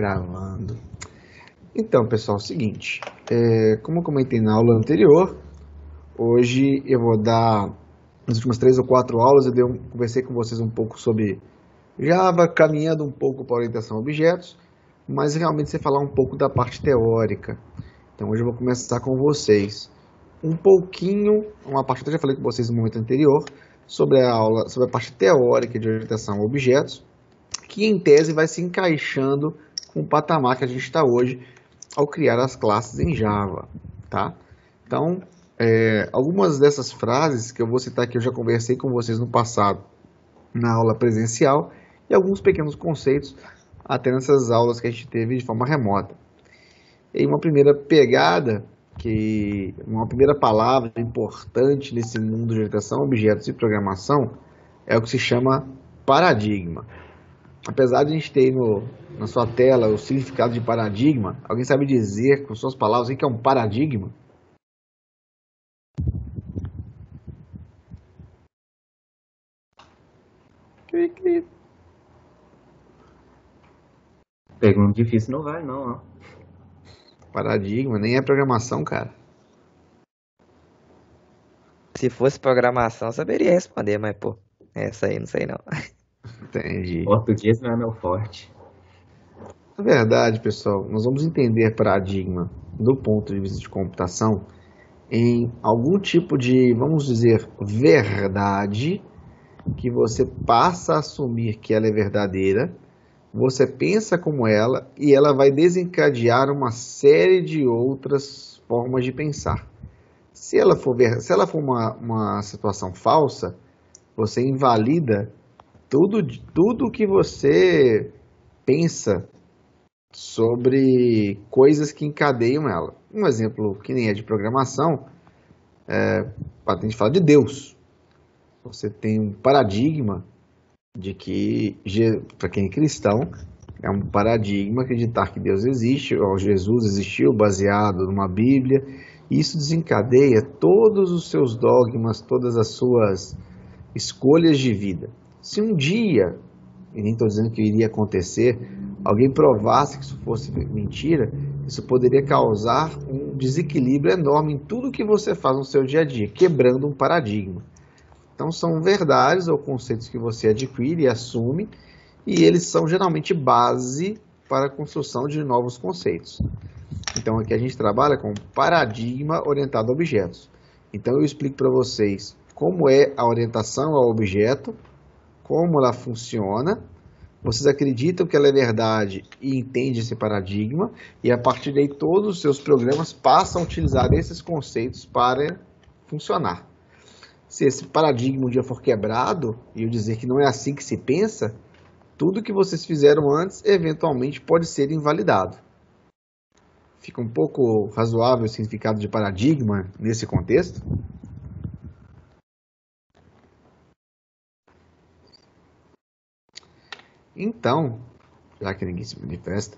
Gravando. Então, pessoal, é o seguinte, como eu comentei na aula anterior, hoje eu vou dar, nas últimas 3 ou 4 aulas, conversei com vocês um pouco sobre Java, caminhando um pouco para a orientação a objetos, mas realmente você falar um pouco da parte teórica. Então, hoje eu vou começar com vocês um pouquinho, uma parte que eu já falei com vocês no momento anterior, sobre a parte teórica de orientação a objetos, que em tese vai se encaixando com o patamar que a gente está hoje ao criar as classes em Java, tá? Então, algumas dessas frases que eu vou citar aqui, eu já conversei com vocês no passado, na aula presencial, e alguns pequenos conceitos até nessas aulas que a gente teve de forma remota. E uma primeira pegada, uma primeira palavra importante nesse mundo de orientação a objetos e programação é o que se chama paradigma. Apesar de a gente ter na sua tela o significado de paradigma, alguém sabe dizer com suas palavras o que é um paradigma? Pergunta difícil não vai, não, ó. Paradigma nem é programação, cara. Se fosse programação, eu saberia responder, mas, pô, essa aí não sei não. Entendi. Português não é meu forte. Na verdade, pessoal, nós vamos entender paradigma do ponto de vista de computação em algum tipo de, vamos dizer, verdade que você passa a assumir que ela é verdadeira, você pensa como ela e ela vai desencadear uma série de outras formas de pensar. Se ela for uma situação falsa, você invalida tudo que você pensa sobre coisas que encadeiam ela. Um exemplo que nem é de programação, a gente fala de Deus. Você tem um paradigma de que, para quem é cristão, é um paradigma acreditar que Deus existe, ou Jesus existiu baseado numa Bíblia. Isso desencadeia todos os seus dogmas, todas as suas escolhas de vida. Se um dia, e nem estou dizendo que iria acontecer, alguém provasse que isso fosse mentira, isso poderia causar um desequilíbrio enorme em tudo que você faz no seu dia a dia, quebrando um paradigma. Então são verdades ou conceitos que você adquire e assume, e eles são geralmente base para a construção de novos conceitos. Então aqui a gente trabalha com paradigma orientado a objetos. Então eu explico para vocês como é a orientação ao objeto, como ela funciona, vocês acreditam que ela é verdade e entendem esse paradigma, e a partir daí todos os seus programas passam a utilizar esses conceitos para funcionar. Se esse paradigma um dia for quebrado, e eu dizer que não é assim que se pensa, tudo que vocês fizeram antes eventualmente pode ser invalidado. Fica um pouco razoável o significado de paradigma nesse contexto? Então, já que ninguém se manifesta,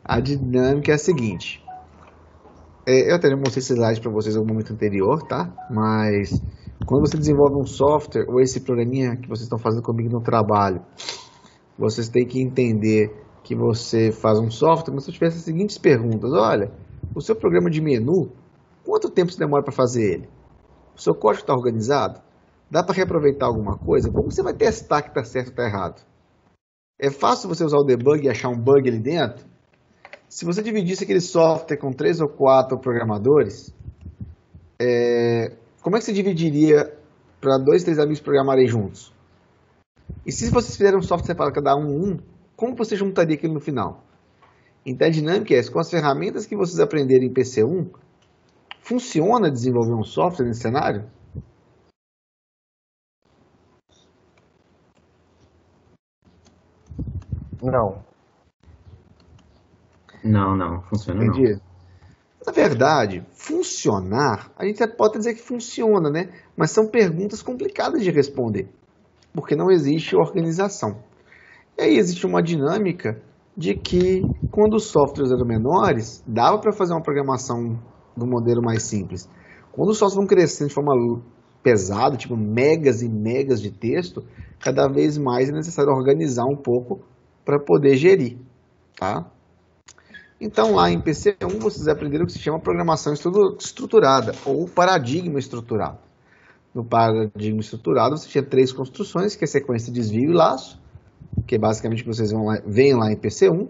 a dinâmica é a seguinte. Eu até já mostrei esse slide para vocês no momento anterior, tá? Mas quando você desenvolve um software ou esse programinha que vocês estão fazendo comigo no trabalho, vocês têm que entender que você faz um software, mas se eu tivesse as seguintes perguntas: olha, o seu programa de menu, quanto tempo você demora para fazer ele? O seu código está organizado? Dá para reaproveitar alguma coisa? Como você vai testar que está certo ou está errado? É fácil você usar o debug e achar um bug ali dentro? Se você dividisse aquele software com 3 ou 4 programadores, como é que você dividiria para 2, 3 amigos programarem juntos? E se vocês fizerem um software separado, cada um, como você juntaria aquilo no final? Então a dinâmica é essa: com as ferramentas que vocês aprenderem em PC1, funciona desenvolver um software nesse cenário? Não, funciona Entendi. não. Na verdade, funcionar, a gente pode dizer que funciona, né? Mas são perguntas complicadas de responder, porque não existe organização. E aí existe uma dinâmica de que, quando os softwares eram menores, dava para fazer uma programação do modelo mais simples. Quando os softwares vão crescendo de forma pesada, tipo megas e megas de texto, cada vez mais é necessário organizar um pouco para poder gerir, tá? Então, lá em PC1, vocês aprenderam o que se chama programação estruturada, ou paradigma estruturado. No paradigma estruturado, você tinha 3 construções, que é sequência, desvio e laço, que é basicamente o que vocês veem lá em PC1,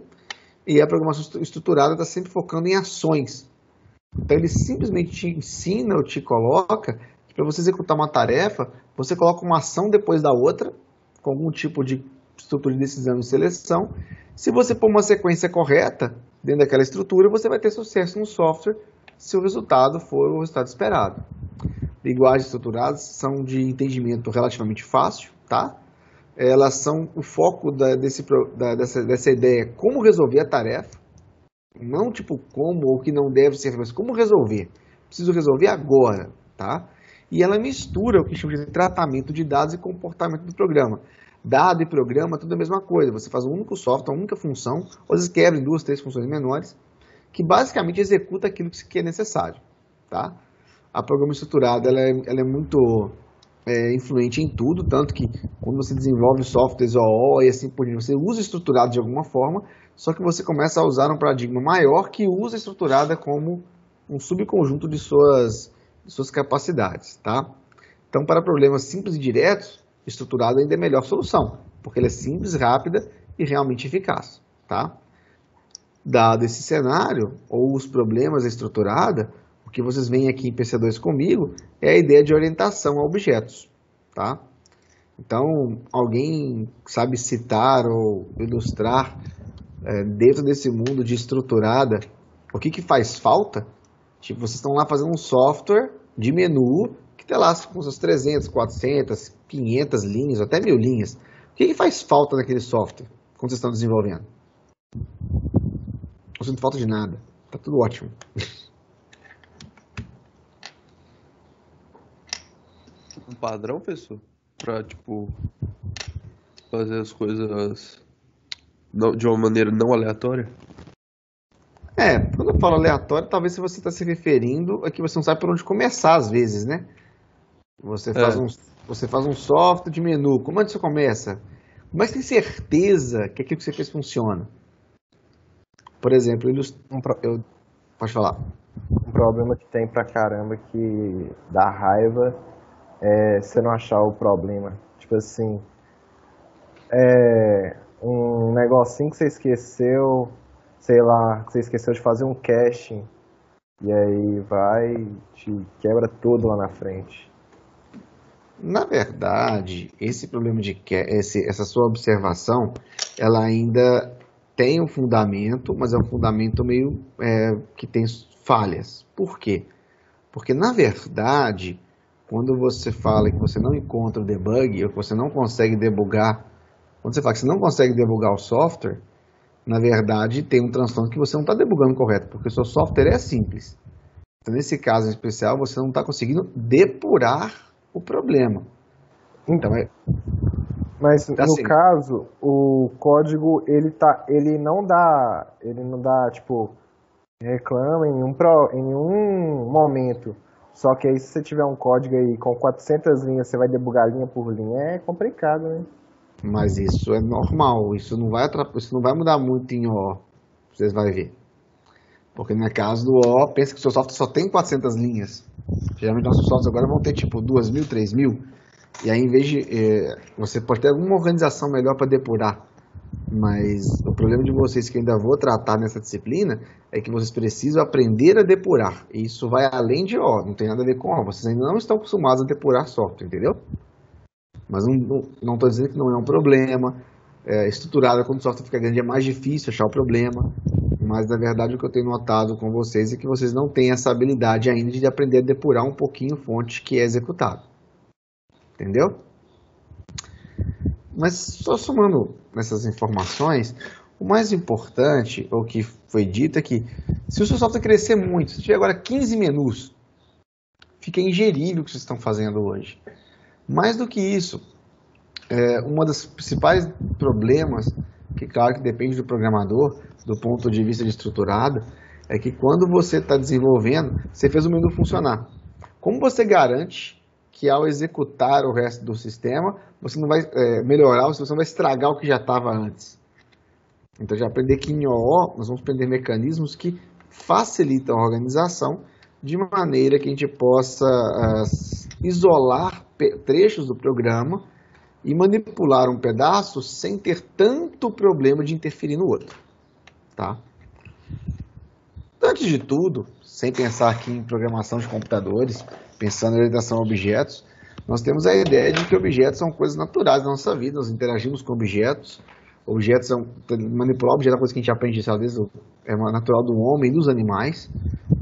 e a programação estruturada está sempre focando em ações. Então, ele simplesmente te ensina ou te coloca que para você executar uma tarefa, você coloca uma ação depois da outra, com algum tipo de estrutura de decisão e seleção. Se você pôr uma sequência correta dentro daquela estrutura, você vai ter sucesso no software se o resultado for o resultado esperado. Linguagens estruturadas são de entendimento relativamente fácil, tá? Elas são o foco dessa ideia, como resolver a tarefa, não tipo como ou que não deve ser, mas como resolver. Preciso resolver agora, tá? E ela mistura o que chama de tratamento de dados e comportamento do programa. Dado e programa, tudo é a mesma coisa. Você faz um único software, uma única função, ou às vezes quebra em 2, 3 funções menores, que basicamente executa aquilo que é necessário, tá? A programação estruturada ela é muito influente em tudo, tanto que quando você desenvolve softwares OO e assim por diante, você usa estruturado de alguma forma, só que você começa a usar um paradigma maior que usa estruturada como um subconjunto de suas capacidades, tá? Então, para problemas simples e diretos, estruturado ainda é a melhor solução, porque ele é simples, rápida e realmente eficaz, tá? Dado esse cenário, ou os problemas estruturada, o que vocês veem aqui em PC2 comigo é a ideia de orientação a objetos, tá? Então, alguém sabe citar ou ilustrar dentro desse mundo de estruturada o que faz falta? Tipo, vocês estão lá fazendo um software de menu que tem lá com suas 300, 400, 500 linhas, até 1000 linhas. O que faz falta naquele software quando vocês estão desenvolvendo? Não sinto falta de nada. Tá tudo ótimo. Um padrão, professor? Pra, tipo, fazer as coisas de uma maneira não aleatória? Quando eu falo aleatório, talvez se você está se referindo a que você não sabe por onde começar às vezes, né? Você faz um software de menu. Como é que você começa? Como é que você tem certeza que aquilo que você fez funciona? Por exemplo, pode falar. Um problema que tem pra caramba que dá raiva é você não achar o problema. Tipo assim, um negocinho que você esqueceu, sei lá, que você esqueceu de fazer um caching, e aí vai e te quebra tudo lá na frente. Na verdade, esse problema essa sua observação, ela ainda tem um fundamento, mas é um fundamento meio que tem falhas. Por quê? Porque, na verdade, quando você fala que você não encontra o debug, ou que você não consegue debugar, quando você fala que você não consegue debugar o software, na verdade, tem um transtorno que você não está debugando correto, porque o seu software é simples. Então, nesse caso em especial, você não está conseguindo depurar o problema. Então, Mas tá no assim. caso, o código ele não dá tipo reclama em nenhum momento. Só que aí se você tiver um código aí com 400 linhas, você vai debugar linha por linha, é complicado, né? Mas isso é normal, isso não vai mudar muito em O, vocês vão ver. Porque no caso do O, pensa que o seu software só tem 400 linhas. Geralmente nossos softwares agora vão ter tipo 2.000, 3.000. E aí, em vez de... você pode ter alguma organização melhor para depurar. Mas o problema de vocês que eu ainda vou tratar nessa disciplina é que vocês precisam aprender a depurar. E isso vai além de O, não tem nada a ver com O. Vocês ainda não estão acostumados a depurar software, entendeu? Mas não estou dizendo que não é um problema. Estruturado, quando o software fica grande, é mais difícil achar o problema. Mas, na verdade, o que eu tenho notado com vocês é que vocês não têm essa habilidade ainda de aprender a depurar um pouquinho fonte que é executado. Entendeu? Mas, só somando nessas informações, o mais importante, o que foi dito, é que se o seu software crescer muito, se tiver agora 15 menus, fica ingerível o que vocês estão fazendo hoje. Mais do que isso, uma das principais problemas, que claro que depende do programador, do ponto de vista de estruturado, é que quando você está desenvolvendo, você fez o menu funcionar. Como você garante que ao executar o resto do sistema, você não vai melhorar, você não vai estragar o que já estava antes? Então, já aprender que em OO nós vamos aprender mecanismos que facilitam a organização de maneira que a gente possa isolar trechos do programa e manipular um pedaço sem ter tanto problema de interferir no outro. Tá? Antes de tudo, sem pensar aqui em programação de computadores, pensando em orientação a objetos, nós temos a ideia de que objetos são coisas naturais da nossa vida, nós interagimos com objetos. Objetos manipular objetos é uma coisa que a gente aprende, às vezes, é natural do homem e dos animais.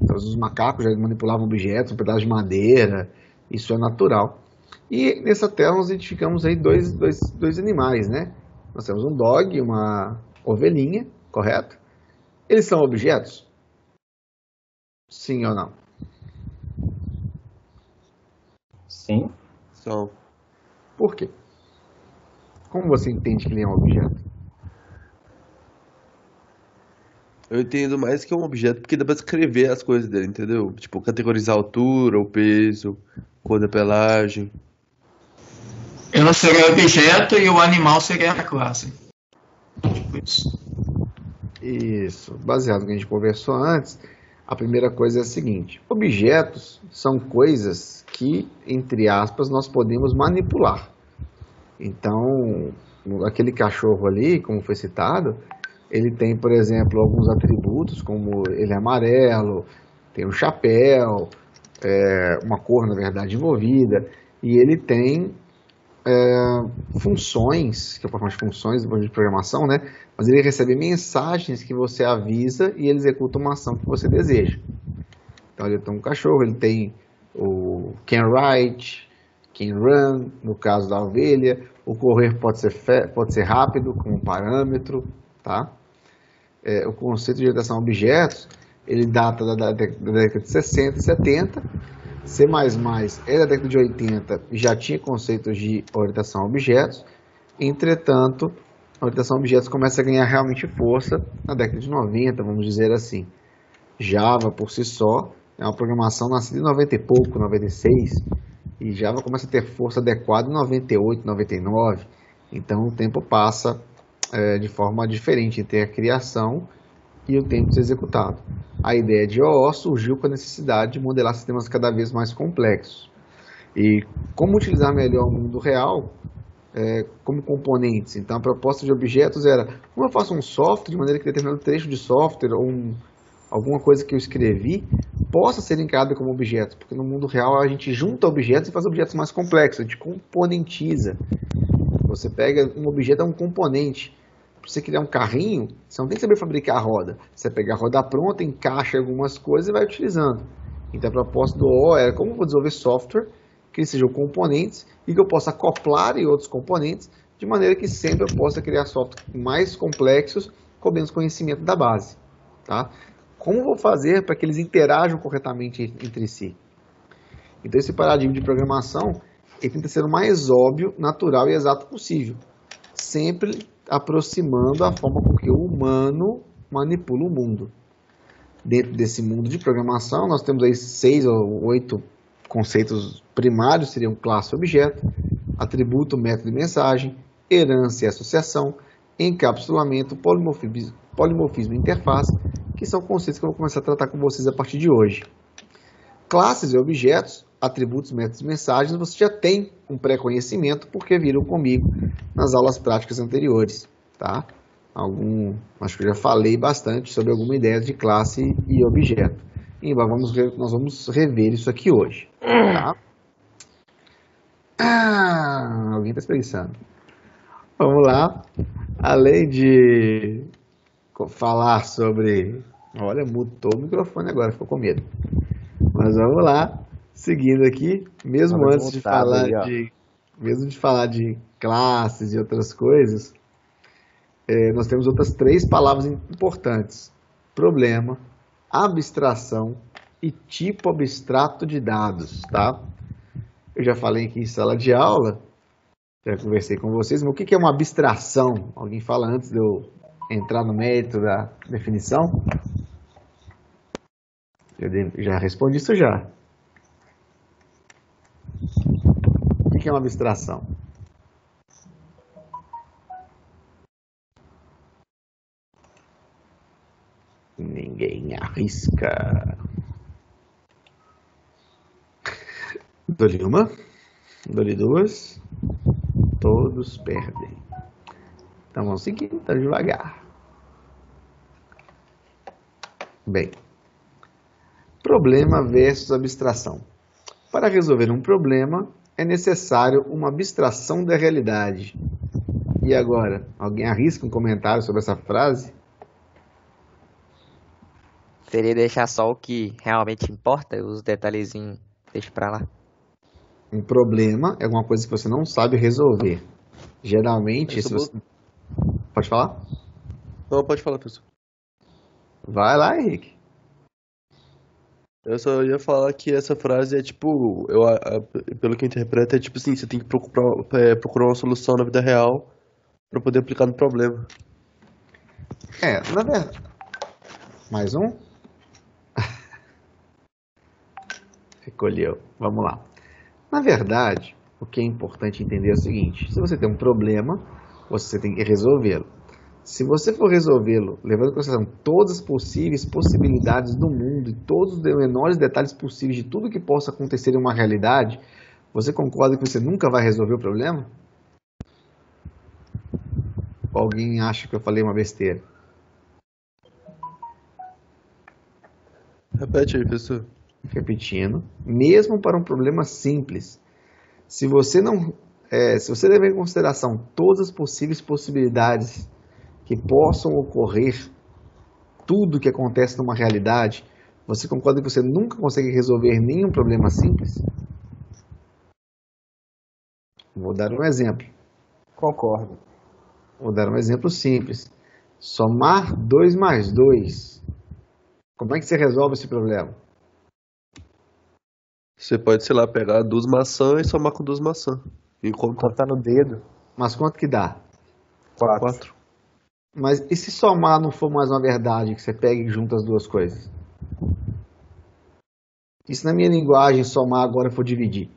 Então, os macacos já manipulavam objetos, um pedaço de madeira, isso é natural. E nessa tela nós identificamos aí dois animais, né? Nós temos um dog e uma ovelhinha, correto? Eles são objetos? Sim ou não? Sim. São. Por quê? Como você entende que ele é um objeto? Eu entendo mais que é um objeto porque dá pra escrever as coisas dele, entendeu? Tipo, categorizar a altura, o peso, cor da pelagem. Ela seria objeto e o animal seria a classe. Tipo isso. Isso. Baseado no que a gente conversou antes, a primeira coisa é a seguinte: objetos são coisas que, entre aspas, nós podemos manipular. Então, aquele cachorro ali, como foi citado, ele tem, por exemplo, alguns atributos, como ele é amarelo, tem um chapéu, uma cor, na verdade, envolvida, e ele tem funções, que eu posso chamar de funções depois de programação, né? Mas ele recebe mensagens que você avisa e ele executa uma ação que você deseja. Então ele tem um cachorro, ele tem o can write, can run, no caso da ovelha, o correr pode ser rápido como parâmetro, tá? O conceito de orientação a objetos, ele data da década de 60 e 70, C++ é da década de 80 e já tinha conceitos de orientação a objetos. Entretanto, a orientação a objetos começa a ganhar realmente força na década de 90, vamos dizer assim. Java, por si só, é uma programação nascida em 90 e pouco, 96, e Java começa a ter força adequada em 98, 99. Então, o tempo passa de forma diferente entre a criação e o tempo de ser executado. A ideia de OO surgiu com a necessidade de modelar sistemas cada vez mais complexos. E como utilizar melhor o mundo real como componentes? Então, a proposta de objetos era: como eu faço um software de maneira que determinado trecho de software ou alguma coisa que eu escrevi possa ser encarada como objeto? Porque no mundo real a gente junta objetos e faz objetos mais complexos, a gente componentiza. Você pega um objeto, é um componente. Para você criar um carrinho, você não tem que saber fabricar a roda. Você pega a roda pronta, encaixa algumas coisas e vai utilizando. Então a proposta do OO era: como eu vou desenvolver software que sejam componentes e que eu possa acoplar em outros componentes, de maneira que sempre eu possa criar software mais complexos com menos conhecimento da base. Tá? Como eu vou fazer para que eles interajam corretamente entre si? Então esse paradigma de programação ele tenta ser o mais óbvio, natural e exato possível, sempre aproximando a forma com que o humano manipula o mundo. Dentro desse mundo de programação, nós temos aí 6 ou 8 conceitos primários, seriam classe e objeto, atributo, método e mensagem, herança e associação, encapsulamento, polimorfismo e interface, que são conceitos que eu vou começar a tratar com vocês a partir de hoje. Classes e objetos, atributos, métodos e mensagens, você já tem um pré-conhecimento porque viram comigo nas aulas práticas anteriores, tá? Acho que eu já falei bastante sobre alguma ideia de classe e objeto. E nós vamos rever isso aqui hoje, tá? Alguém está espreguiçando. Vamos lá. Além de falar sobre... Olha, mutou o microfone agora, ficou com medo. Mas vamos lá. Seguindo aqui, mesmo de falar de classes e outras coisas, nós temos outras 3 palavras importantes: problema, abstração e tipo abstrato de dados, tá? Eu já falei aqui em sala de aula, já conversei com vocês, mas o que é uma abstração? Alguém fala antes de eu entrar no mérito da definição? Eu já respondi isso já. O que é uma abstração? Ninguém arrisca. Dou-lhe uma, dou-lhe duas, todos perdem. Então vamos seguir, tá devagar. Bem, problema versus abstração. Para resolver um problema, é necessário uma abstração da realidade. E agora, alguém arrisca um comentário sobre essa frase? Seria deixar só o que realmente importa, os detalhezinhos deixa pra lá. Um problema é alguma coisa que você não sabe resolver. Geralmente, se você... Pode falar? Não, pode falar, pessoal. Vai lá, Henrique. Eu só ia falar que essa frase é tipo, pelo que eu interpreto, é tipo assim, você tem que procurar uma solução na vida real pra poder aplicar no problema. Na verdade. Mais um? Recolheu. Vamos lá. Na verdade, o que é importante entender é o seguinte: se você tem um problema, você tem que resolvê-lo. Se você for resolvê-lo, levando em consideração todas as possíveis possibilidades do mundo e todos os menores detalhes possíveis de tudo que possa acontecer em uma realidade, você concorda que você nunca vai resolver o problema? Ou alguém acha que eu falei uma besteira? Repete aí, pessoal. Repetindo, mesmo para um problema simples, se você levar em consideração todas as possíveis possibilidades que possam ocorrer, tudo que acontece numa realidade, você concorda que você nunca consegue resolver nenhum problema simples? Vou dar um exemplo. Concordo. Vou dar um exemplo simples. Somar 2 mais 2. Como é que você resolve esse problema? Você pode, sei lá, pegar 2 maçãs e somar com 2 maçãs. E contar. Contar no dedo. Mas quanto que dá? 4. Mas e se somar não for mais uma verdade, que você pega e junta as duas coisas? E se na minha linguagem somar agora for dividir?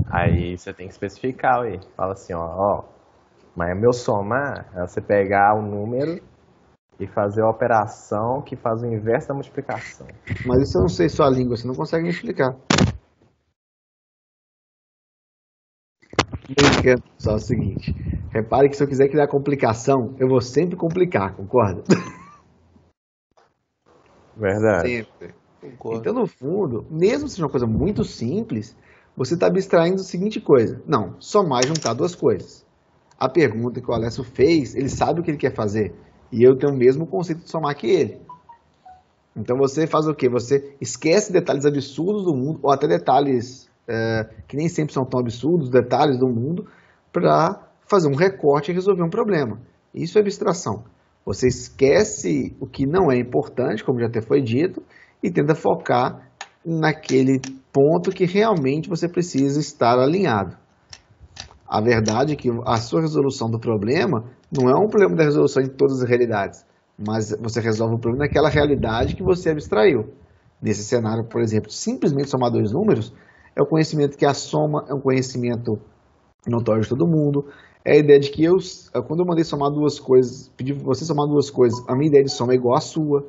Aí você tem que especificar aí. Fala assim, ó, mas meu somar é você pegar o número e fazer a operação que faz o inverso da multiplicação. Mas isso eu não sei sua língua, você não consegue me explicar. Brincando, só o seguinte. Repare que se eu quiser criar complicação, eu vou sempre complicar, concorda? Verdade. Sempre. Concordo. Então, no fundo, mesmo se seja uma coisa muito simples, você está abstraindo a seguinte coisa. Não, somar e juntar duas coisas. A pergunta que o Alessio fez, ele sabe o que ele quer fazer. E eu tenho o mesmo conceito de somar que ele. Então você faz o quê? Você esquece detalhes absurdos do mundo, ou até detalhes que nem sempre são tão absurdos, detalhes do mundo, para fazer um recorte e resolver um problema. Isso é abstração. Você esquece o que não é importante, como já até foi dito, e tenta focar naquele ponto que realmente você precisa estar alinhado. A verdade é que a sua resolução do problema não é um problema da resolução em todas as realidades, mas você resolve o problema naquela realidade que você abstraiu. Nesse cenário, por exemplo, simplesmente somar dois números é o conhecimento que a soma é um conhecimento notório de todo mundo. É a ideia de que quando eu mandei somar duas coisas, pedi para você somar duas coisas, a minha ideia de soma é igual à sua.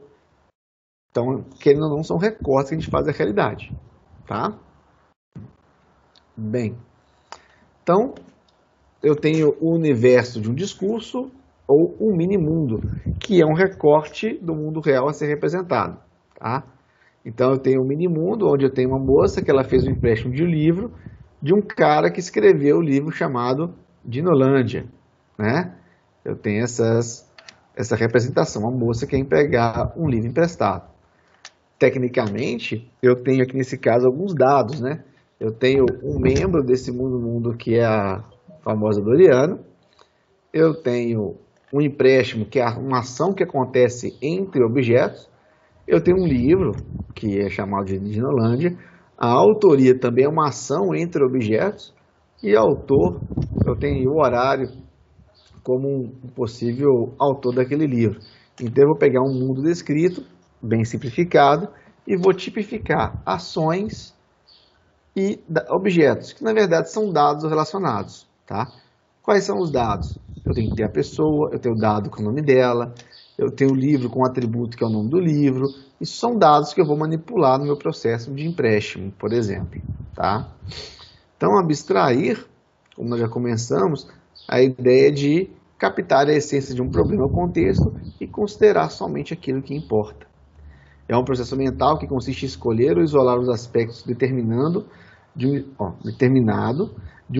Então, querendo ou não, são recortes que a gente faz da realidade. Tá? Bem, então, eu tenho o universo de um discurso ou um mini-mundo, que é um recorte do mundo real a ser representado. Tá? Então, eu tenho um mini-mundo onde eu tenho uma moça que ela fez um empréstimo de um livro de um cara que escreveu o livro chamado Dinolândia. Né? Eu tenho essa representação, uma moça que quer pegar um livro emprestado. Tecnicamente, eu tenho aqui nesse caso alguns dados, né? Eu tenho um membro desse mundo que é a famosa Doriana. Eu tenho um empréstimo, que é uma ação que acontece entre objetos. Eu tenho um livro, que é chamado de Dinolândia. A autoria também é uma ação entre objetos. E autor, eu tenho o horário como um possível autor daquele livro. Então, eu vou pegar um mundo descrito, bem simplificado, e vou tipificar ações e objetos, que na verdade são dados relacionados. Tá? Quais são os dados? Eu tenho que ter a pessoa, eu tenho o dado com o nome dela, eu tenho o livro com o atributo que é o nome do livro. Isso são dados que eu vou manipular no meu processo de empréstimo, por exemplo. Tá? Então, abstrair, como nós já começamos, a ideia de captar a essência de um problema ou contexto e considerar somente aquilo que importa. É um processo mental que consiste em escolher ou isolar os aspectos determinado de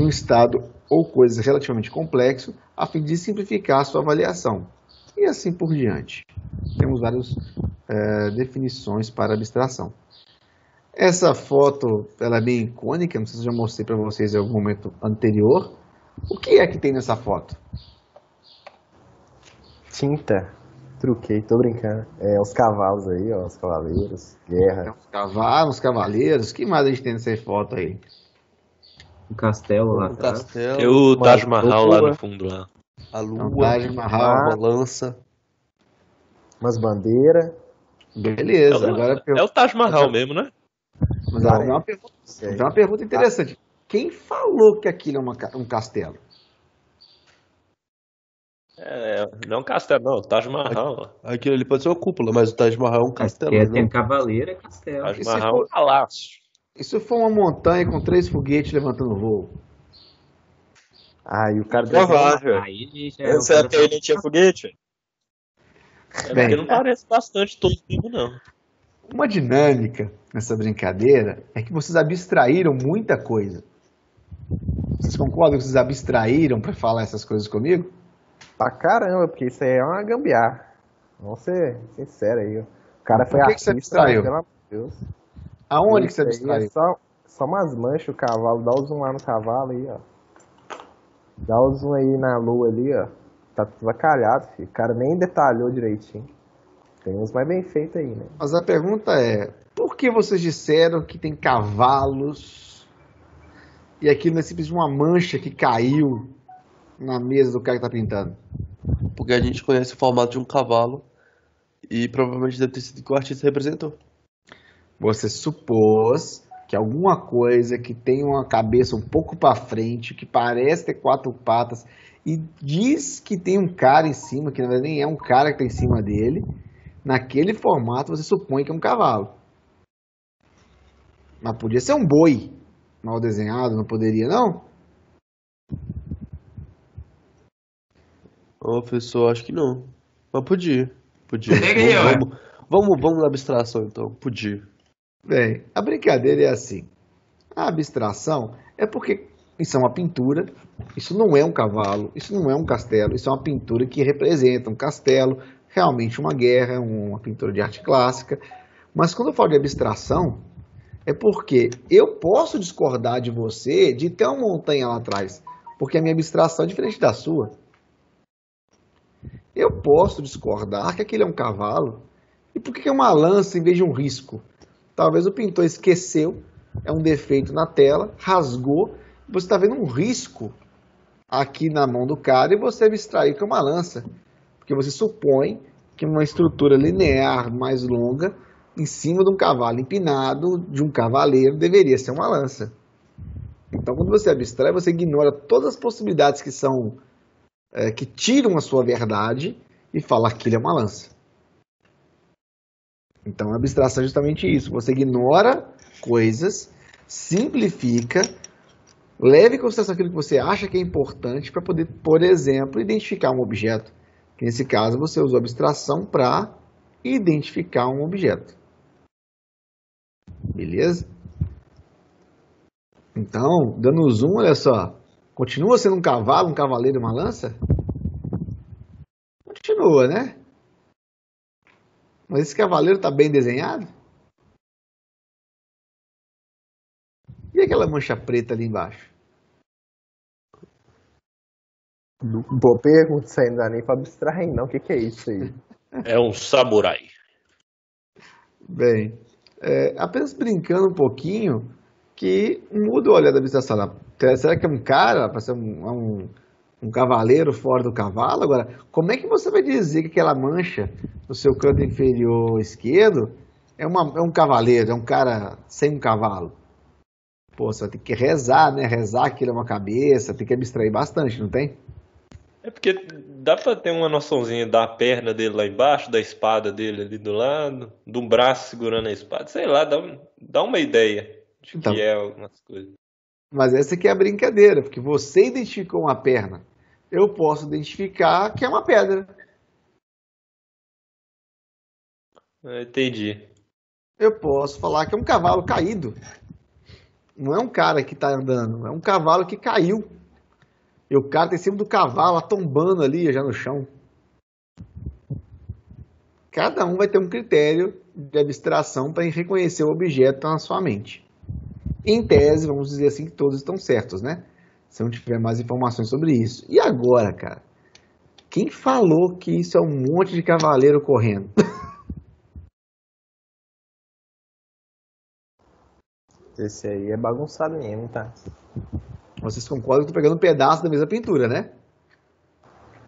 um estado ou coisa relativamente complexo, a fim de simplificar a sua avaliação. E assim por diante. Temos várias definições para abstração. Essa foto ela é bem icônica, não sei se eu já mostrei para vocês em algum momento anterior. O que é que tem nessa foto? Tinta. Truquei, tô brincando. É os cavalos aí, ó, os cavaleiros, guerra. Tem uns cavalos, uns cavaleiros. O que mais a gente tem nessa foto aí? Um castelo lá Um atrás. castelo, Tem o Taj Mahal lá lua. no fundo lá. a Então, lua, Taj Mahal. uma lança. Umas bandeiras. Beleza, agora É o Taj Mahal mesmo, né? mas ó, vem uma pergunta interessante. Quem falou que aquilo é um castelo? Não é um castelo, não. O Taj Mahal. Aquilo ali pode ser uma cúpula, mas o Taj Mahal é um castelo, Porque né? tem cavaleiro e castelo. Taj E se Mahal é for- um palácio. E se for uma montanha com 3 foguetes levantando voo? Ah, e o cara Provável. Aí já é Essa época aí não tinha foguete. Bem. Porque não parece bastante todo tempo, não. Uma dinâmica nessa brincadeira é que vocês abstraíram muita coisa. Vocês concordam que vocês abstraíram para falar essas coisas comigo? Pra caramba, porque isso aí é uma gambiarra. Vamos ser sinceros aí, ó. O cara foi Por que você artista, abstraiu? pelo amor de Deus. Aonde que você Isso aí abstraiu? é só umas manchas o cavalo. Dá o zoom lá no cavalo aí, ó. Dá o zoom aí na lua ali, ó. Tá tudo avacalhado, filho. O cara nem detalhou direitinho. Tem uns mais bem feitos aí, né? Mas a pergunta é, por que vocês disseram que tem cavalos e aquilo não é simplesmente uma mancha que caiu na mesa do cara que tá pintando? Porque a gente conhece o formato de um cavalo e provavelmente deve ter sido que o artista representou. Você supôs que alguma coisa que tem uma cabeça um pouco para frente, que parece ter 4 patas e diz que tem um cara em cima, que na verdade nem é um cara que está em cima dele, naquele formato você supõe que é um cavalo. Mas podia ser um boi mal desenhado, não poderia não? Ô, professor, acho que não. Mas podia. Podia. Pega aí, ó. Vamos na abstração, então. Podia. Bem, a brincadeira é assim. A abstração é porque isso é uma pintura, isso não é um cavalo, isso não é um castelo, isso é uma pintura que representa um castelo, realmente uma guerra, uma pintura de arte clássica. Mas quando eu falo de abstração, é porque eu posso discordar de você de ter uma montanha lá atrás, porque a minha abstração é diferente da sua. Eu posso discordar que aquele é um cavalo, e por que é uma lança em vez de um risco? Talvez o pintor esqueceu, é um defeito na tela, rasgou, você está vendo um risco aqui na mão do cara e você abstraiu que é uma lança, porque você supõe que uma estrutura linear mais longa, em cima de um cavalo empinado, de um cavaleiro, deveria ser uma lança. Então, quando você abstrai, você ignora todas as possibilidades que são que tiram a sua verdade e fala que aquilo é uma lança. Então, a abstração é justamente isso. Você ignora coisas, simplifica, leve em consideração aquilo que você acha que é importante para poder, por exemplo, identificar um objeto. Que nesse caso, você usou abstração para identificar um objeto. Beleza? Então, dando zoom, olha só. Continua sendo um cavalo, um cavaleiro e uma lança? Continua, né? Mas esse cavaleiro está bem desenhado? E aquela mancha preta ali embaixo? Boa pergunta, isso aí não dá nem pra abstrair, não. O que é isso aí? É um samurai. Bem, apenas brincando um pouquinho, que muda o olhar da abstração. Será que é um cara, para ser um cavaleiro fora do cavalo? Agora, como é que você vai dizer que aquela mancha no seu canto inferior esquerdo é um cavaleiro, é um cara sem um cavalo? Pô, você vai ter que rezar, né? Rezar que ele é uma cabeça, tem que abstrair bastante, não tem? É porque dá pra ter uma noçãozinha da perna dele lá embaixo, da espada dele ali do lado, do braço segurando a espada. Sei lá, dá uma ideia de que Então, é algumas coisas. mas essa aqui é a brincadeira, porque você identificou uma perna. Eu posso identificar que é uma pedra. Entendi. Eu posso falar que é um cavalo caído. Não é um cara que está andando, é um cavalo que caiu. E o cara está em cima do cavalo, tombando ali já no chão. Cada um vai ter um critério de abstração para reconhecer o objeto na sua mente. Em tese, vamos dizer assim que todos estão certos, né? Se não tiver mais informações sobre isso. E agora, cara? Quem falou que isso é um monte de cavaleiro correndo? Esse aí é bagunçado mesmo, tá? Vocês concordam que eu tô pegando um pedaço da mesma pintura, né?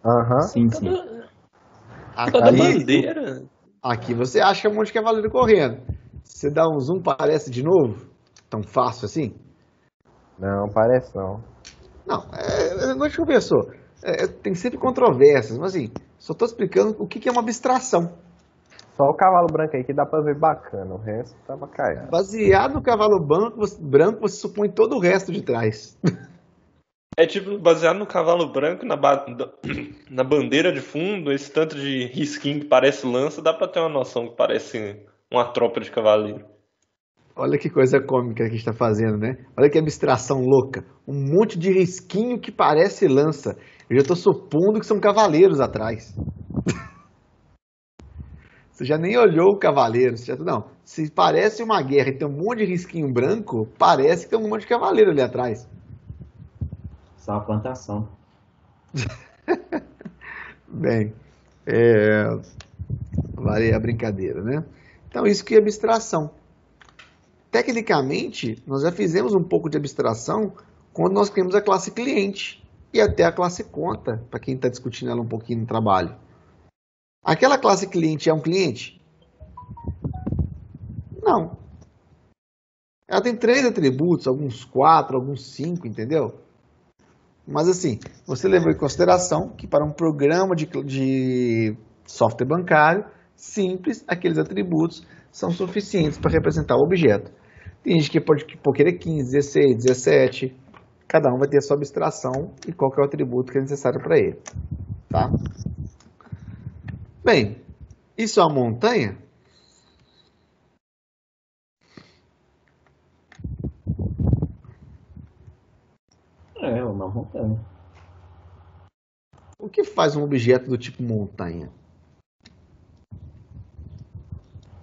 Aham. Sim, sim. Toda Aqui, bandeira. aqui você acha que é um monte de cavaleiro correndo. Você dá um zoom, parece de novo? Tão fácil assim? Não, parece não. Não, a gente conversou. Tem sempre controvérsias, mas assim, só estou explicando o que é uma abstração. Só o cavalo branco aí que dá pra ver bacana, o resto tava caiado. Baseado no cavalo branco, você supõe todo o resto de trás. É tipo, baseado no cavalo branco, na bandeira de fundo, esse tanto de risquinho que parece lança, dá pra ter uma noção que parece uma tropa de cavaleiro. Olha que coisa cômica que a gente está fazendo, né? Olha que abstração louca. Um monte de risquinho que parece lança. Eu já estou supondo que são cavaleiros atrás. Você já nem olhou o cavaleiro. Não, se parece uma guerra e tem um monte de risquinho branco, parece que tem um monte de cavaleiro ali atrás. Só uma plantação. Bem, vale a brincadeira, né? Então, isso que é abstração. Tecnicamente, nós já fizemos um pouco de abstração quando nós criamos a classe cliente e até a classe conta, para quem está discutindo ela um pouquinho no trabalho. Aquela classe cliente é um cliente? Não. Ela tem 3 atributos, alguns 4, alguns 5, entendeu? Mas assim, você levou em consideração que para um programa de software bancário simples, aqueles atributos são suficientes para representar o objeto. Tem gente que pode querer 15, 16, 17. Cada um vai ter a sua abstração e qual que é o atributo que é necessário para ele. Tá? Bem, isso é uma montanha? É uma montanha. O que faz um objeto do tipo montanha?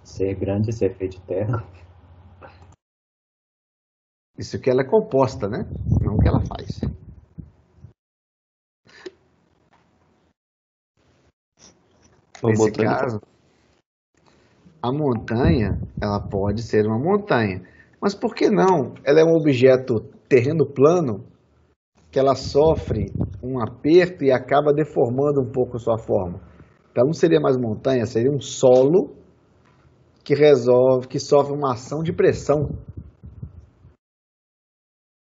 Ser grande e ser feito de terra. Isso que ela é composta, né? Não o que ela faz. Nesse caso, a montanha, ela pode ser uma montanha. Mas por que não? Ela é um objeto terreno plano, que ela sofre um aperto e acaba deformando um pouco sua forma. Então não seria mais montanha, seria um solo que sofre uma ação de pressão.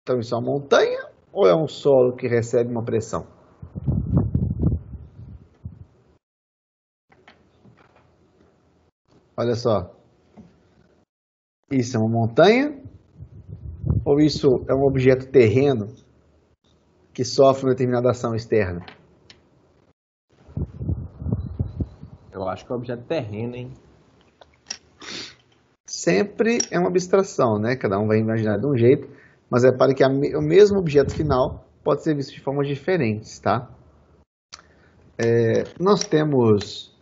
Então isso é uma montanha ou é um solo que recebe uma pressão? Olha só. Isso é uma montanha ou isso é um objeto terreno que sofre uma determinada ação externa? Eu acho que é objeto terreno, hein? Sempre é uma abstração, né? Cada um vai imaginar de um jeito, mas repare que o mesmo objeto final pode ser visto de formas diferentes, tá? Nós temos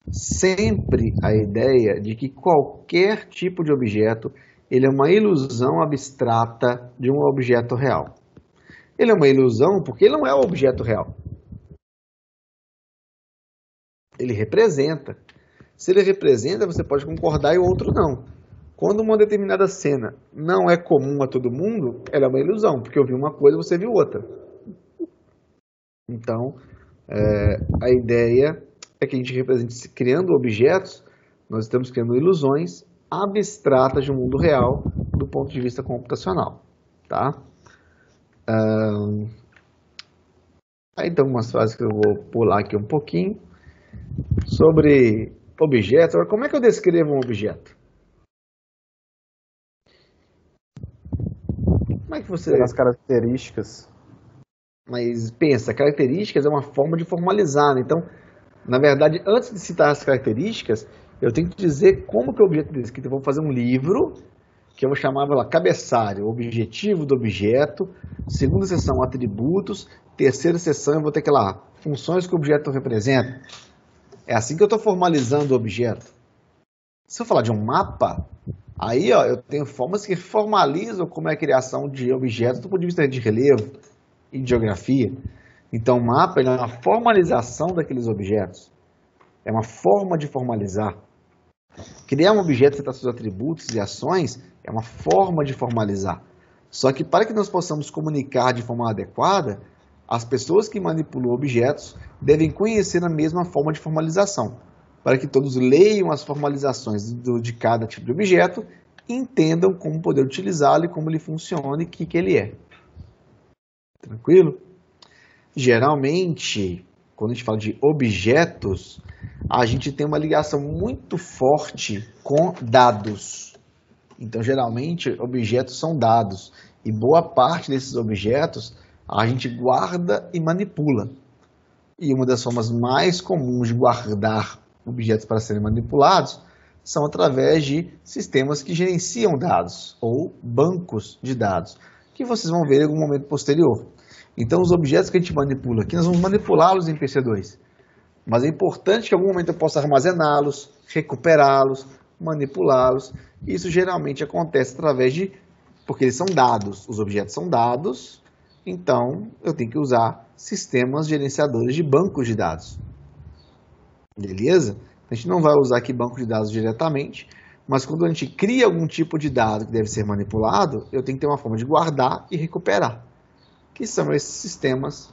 sempre a ideia de que qualquer tipo de objeto ele é uma ilusão abstrata de um objeto real. Ele é uma ilusão porque ele não é o objeto real. Ele representa. Se ele representa, você pode concordar e o outro não. Quando uma determinada cena não é comum a todo mundo, ela é uma ilusão, porque eu vi uma coisa e você viu outra. Então, a ideia é que a gente represente, criando objetos, nós estamos criando ilusões abstratas de um mundo real do ponto de vista computacional. Tá? Aí tem algumas frases que eu vou pular aqui um pouquinho. Sobre objetos. Agora, como é que eu descrevo um objeto? Como é que você... Pelas características. Mas pensa, características é uma forma de formalizar, né? Então, na verdade, antes de citar as características, eu tenho que dizer como que o objeto é descrito. Eu vou fazer um livro, que eu vou chamar lá, cabeçalho, objetivo do objeto, segunda seção, atributos, terceira seção, eu vou ter que lá, funções que o objeto representa. É assim que eu estou formalizando o objeto. Se eu falar de um mapa, aí ó, eu tenho formas que formalizam como é a criação de objetos do ponto de vista de relevo e de geografia. Então o mapa ele é uma formalização daqueles objetos. É uma forma de formalizar. Criar um objeto que traz seus atributos e ações é uma forma de formalizar. Só que para que nós possamos comunicar de forma adequada, as pessoas que manipulam objetos devem conhecer a mesma forma de formalização, para que todos leiam as formalizações de cada tipo de objeto e entendam como poder utilizá-lo e como ele funciona e o que ele é. Tranquilo? Geralmente, quando a gente fala de objetos, a gente tem uma ligação muito forte com dados. Então, geralmente, objetos são dados. E boa parte desses objetos a gente guarda e manipula. E uma das formas mais comuns de guardar objetos para serem manipulados são através de sistemas que gerenciam dados ou bancos de dados, que vocês vão ver em algum momento posterior. Então, os objetos que a gente manipula aqui, nós vamos manipulá-los em PC2. Mas é importante que em algum momento eu possa armazená-los, recuperá-los, manipulá-los. Isso geralmente acontece através de... porque eles são dados, os objetos são dados, então eu tenho que usar sistemas gerenciadores de bancos de dados. Beleza? A gente não vai usar aqui banco de dados diretamente, mas quando a gente cria algum tipo de dado que deve ser manipulado, eu tenho que ter uma forma de guardar e recuperar, que são esses sistemas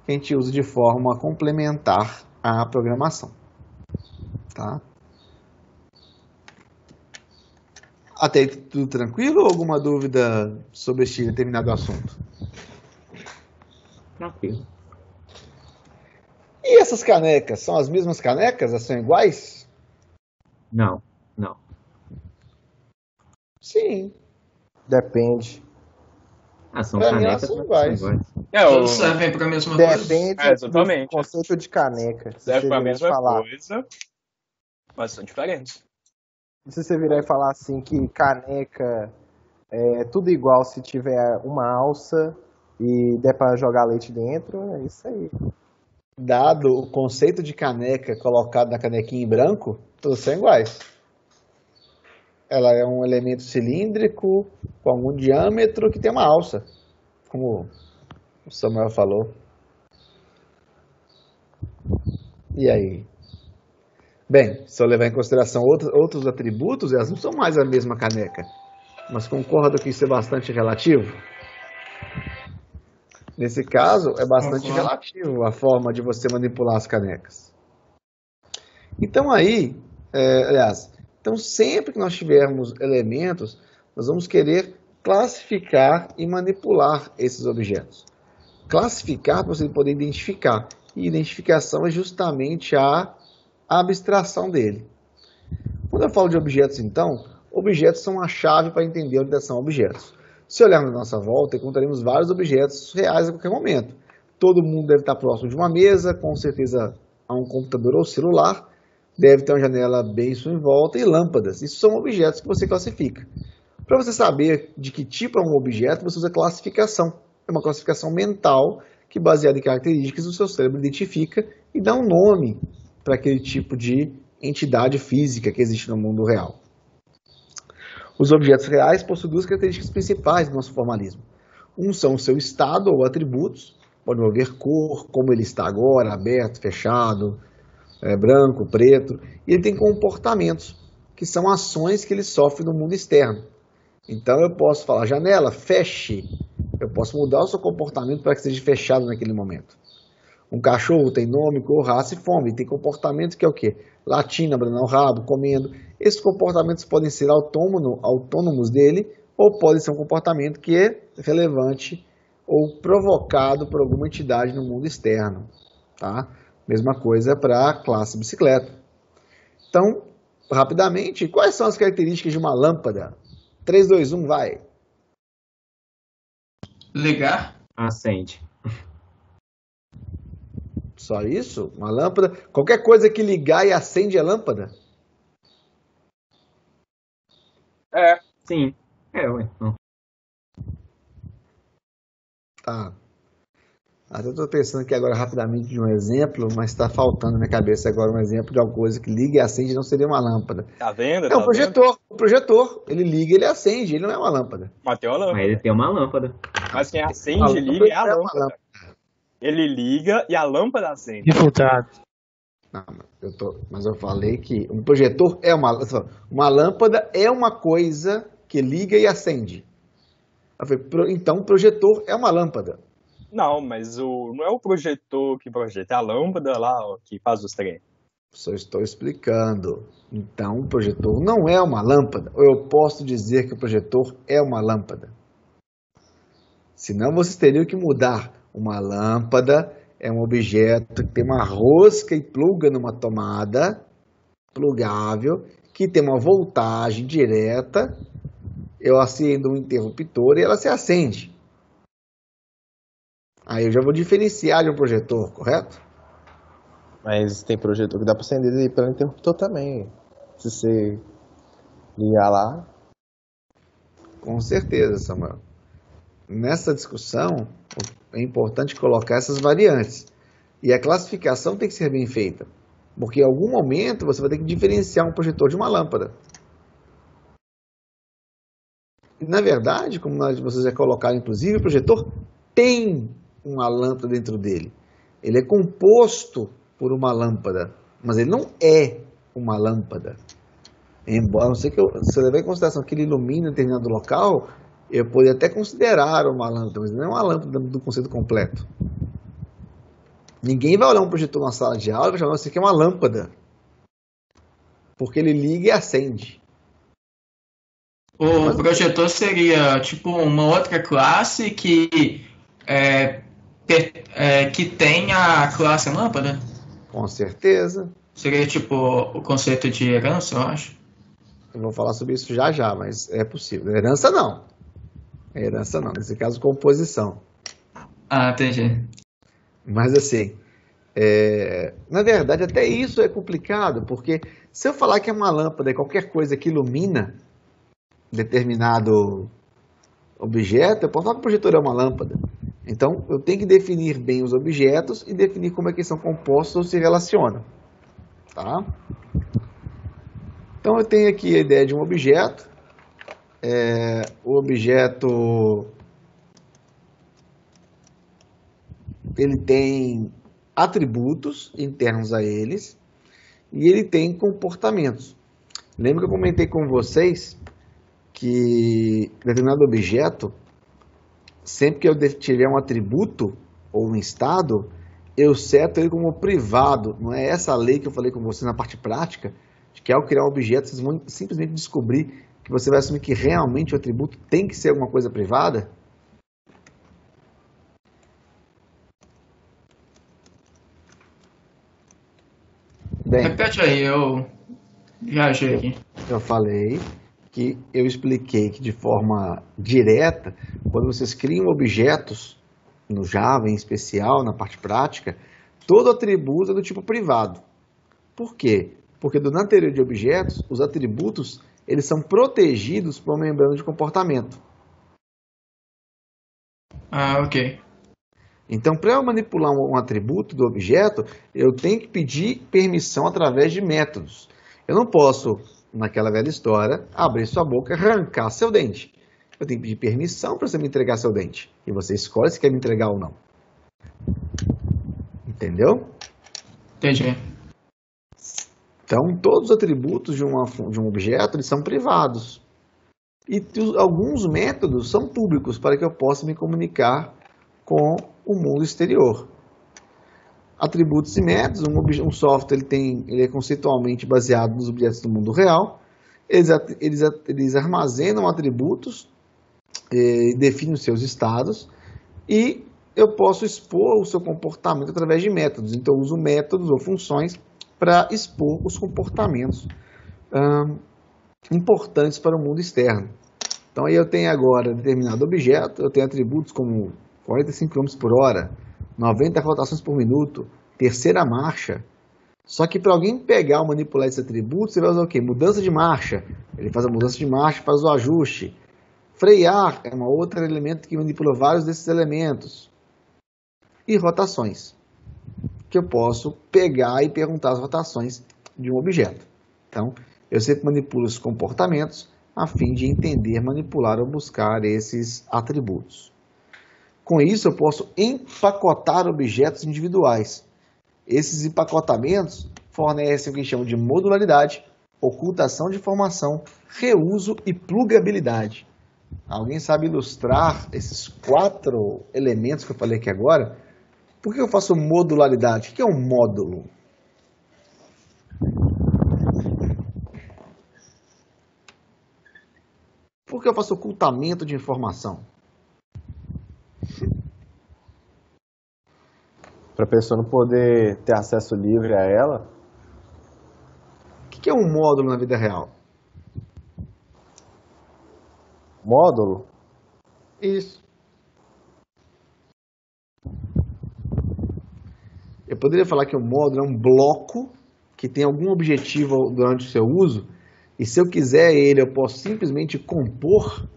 que a gente usa de forma complementar à programação. Tá? Até aí tudo tranquilo ou alguma dúvida sobre este determinado assunto? Tranquilo. E essas canecas, são as mesmas canecas? Elas são iguais? Não, não. Sim. Depende. Ah, são Pra mim, canecas, elas são mas iguais. Todos servem para a mesma coisa. Depende exatamente. do conceito de caneca. Se Serve você pra virar e mesma falar, coisa, mas são diferentes. se você virar e falar assim que caneca é tudo igual se tiver uma alça e der pra jogar leite dentro, é isso aí. Dado o conceito de caneca colocado na canequinha em branco, todos são iguais. Ela é um elemento cilíndrico com algum diâmetro que tem uma alça, como o Samuel falou. E aí? Bem, se eu levar em consideração outros atributos, elas não são mais a mesma caneca. Mas concordo que isso é bastante relativo? Nesse caso, é bastante relativo a forma de você manipular as canecas. Então aí, então sempre que nós tivermos elementos, nós vamos querer classificar e manipular esses objetos. Classificar para você poder identificar. E identificação é justamente a abstração dele. Quando eu falo de objetos, então, objetos são a chave para entender onde são objetos. Se olharmos à nossa volta, encontraremos vários objetos reais a qualquer momento. Todo mundo deve estar próximo de uma mesa, com certeza há um computador ou celular, deve ter uma janela bem em sua volta e lâmpadas. Isso são objetos que você classifica. Para você saber de que tipo é um objeto, você usa classificação. É uma classificação mental que, baseada em características, o seu cérebro identifica e dá um nome para aquele tipo de entidade física que existe no mundo real. Os objetos reais possuem duas características principais do nosso formalismo. Um são o seu estado ou atributos, pode envolver cor, como ele está agora, aberto, fechado, branco, preto, e ele tem comportamentos, que são ações que ele sofre no mundo externo. Então eu posso falar, janela, feche, eu posso mudar o seu comportamento para que seja fechado naquele momento. Um cachorro tem nome, cor, raça e fome, tem comportamento que é o quê? Latindo, abanando o rabo, comendo. Esses comportamentos podem ser autônomos dele ou pode ser um comportamento que é relevante ou provocado por alguma entidade no mundo externo, tá? Mesma coisa para a classe bicicleta. Então, rapidamente, quais são as características de uma lâmpada? 3, 2, 1, vai! Ligar? Acende. Só isso? Uma lâmpada? Qualquer coisa que ligar e acende a lâmpada? Sim. Ué. Não. Tá. Até estou pensando aqui agora rapidamente de um exemplo, mas está faltando na minha cabeça agora um exemplo de alguma coisa que liga e acende, não seria uma lâmpada. Tá vendo? É um projetor. O projetor, ele liga e ele acende, ele não é uma lâmpada. Mas tem uma lâmpada. Mas ele tem uma lâmpada. Mas quem acende e liga é a lâmpada. Ele liga e a lâmpada acende. Refutado. Não, mas eu falei que um projetor é uma lâmpada é uma coisa que liga e acende. Eu falei, então o projetor é uma lâmpada. Não, mas não é o projetor que projeta, é a lâmpada lá ó, que faz os trem. Só estou explicando. Então o projetor não é uma lâmpada. Ou eu posso dizer que o projetor é uma lâmpada. Senão vocês teriam que mudar. Uma lâmpada é um objeto que tem uma rosca e pluga numa tomada plugável, que tem uma voltagem direta. Eu acendo um interruptor e ela se acende. Aí eu já vou diferenciar de um projetor, correto? Mas tem projetor que dá pra acender pelo interruptor também. Se você ligar lá. Com certeza, Samuel. Nessa discussão, é importante colocar essas variantes. E a classificação tem que ser bem feita. Porque em algum momento você vai ter que diferenciar um projetor de uma lâmpada. E, na verdade, como vocês já colocaram, inclusive, o projetor tem uma lâmpada dentro dele. Ele é composto por uma lâmpada, mas ele não é uma lâmpada. Embora, não sei que se eu levar em consideração que ele ilumina em determinado local, eu poderia até considerar uma lâmpada, mas não é uma lâmpada do conceito completo. Ninguém vai olhar um projetor na sala de aula e vai chamar isso aqui é uma lâmpada. Porque ele liga e acende. O projetor seria tipo uma outra classe que tem a classe lâmpada? Com certeza. Seria tipo o conceito de herança, eu acho. Eu vou falar sobre isso já, mas é possível. Herança não. Herança não. Nesse caso, composição. Ah, entendi. Mas assim, na verdade, até isso é complicado, porque se eu falar que é uma lâmpada, é qualquer coisa que ilumina determinado objeto, eu posso falar que o projetor é uma lâmpada. Então, eu tenho que definir bem os objetos e definir como é que eles são compostos ou se relacionam. Tá? Então, eu tenho aqui a ideia de um objeto. O objeto ele tem atributos internos a eles e ele tem comportamentos. Lembra que eu comentei com vocês que determinado objeto, sempre que eu tiver um atributo ou um estado, eu seto ele como privado. Não é essa lei que eu falei com vocês na parte prática, de que ao criar um objeto, vocês vão simplesmente descobrir que você vai assumir que realmente o atributo tem que ser alguma coisa privada? Bem, Repete aí, eu viajei aqui. eu falei que eu expliquei que de forma direta, quando vocês criam objetos, no Java em especial, na parte prática, todo atributo é do tipo privado. Por quê? Porque na teoria de objetos, os atributos eles são protegidos por uma membrana de comportamento. Ah, ok. Então, para eu manipular um atributo do objeto, eu tenho que pedir permissão através de métodos. Eu não posso, naquela velha história, abrir sua boca e arrancar seu dente. Eu tenho que pedir permissão para você me entregar seu dente. E você escolhe se quer me entregar ou não. Entendeu? Entendi. Então, todos os atributos de um objeto eles são privados. E alguns métodos são públicos para que eu possa me comunicar com o mundo exterior. Atributos e métodos, um software ele é conceitualmente baseado nos objetos do mundo real. Eles armazenam atributos, definem os seus estados E eu posso expor o seu comportamento através de métodos. Então, eu uso métodos ou funções para expor os comportamentos importantes para o mundo externo. Então, aí eu tenho agora determinado objeto, eu tenho atributos como 45 km por hora, 90 rotações por minuto, terceira marcha. Só que para alguém pegar ou manipular esse atributo, você vai usar o quê? Mudança de marcha. Ele faz a mudança de marcha, faz o ajuste. Frear é um outro elemento que manipula vários desses elementos. E rotações, que eu posso pegar e perguntar as rotações de um objeto. Então, eu sempre manipulo os comportamentos a fim de entender, manipular ou buscar esses atributos. Com isso, eu posso empacotar objetos individuais. Esses empacotamentos fornecem o que chamam de modularidade, ocultação de informação, reuso e plugabilidade. Alguém sabe ilustrar esses 4 elementos que eu falei aqui agora? Por que eu faço modularidade? O que é um módulo? Por que eu faço ocultamento de informação? Para a pessoa não poder ter acesso livre a ela. O que é um módulo na vida real? Módulo? Isso. Eu poderia falar que o módulo é um bloco que tem algum objetivo durante o seu uso, e se eu quiser ele, eu posso simplesmente compor,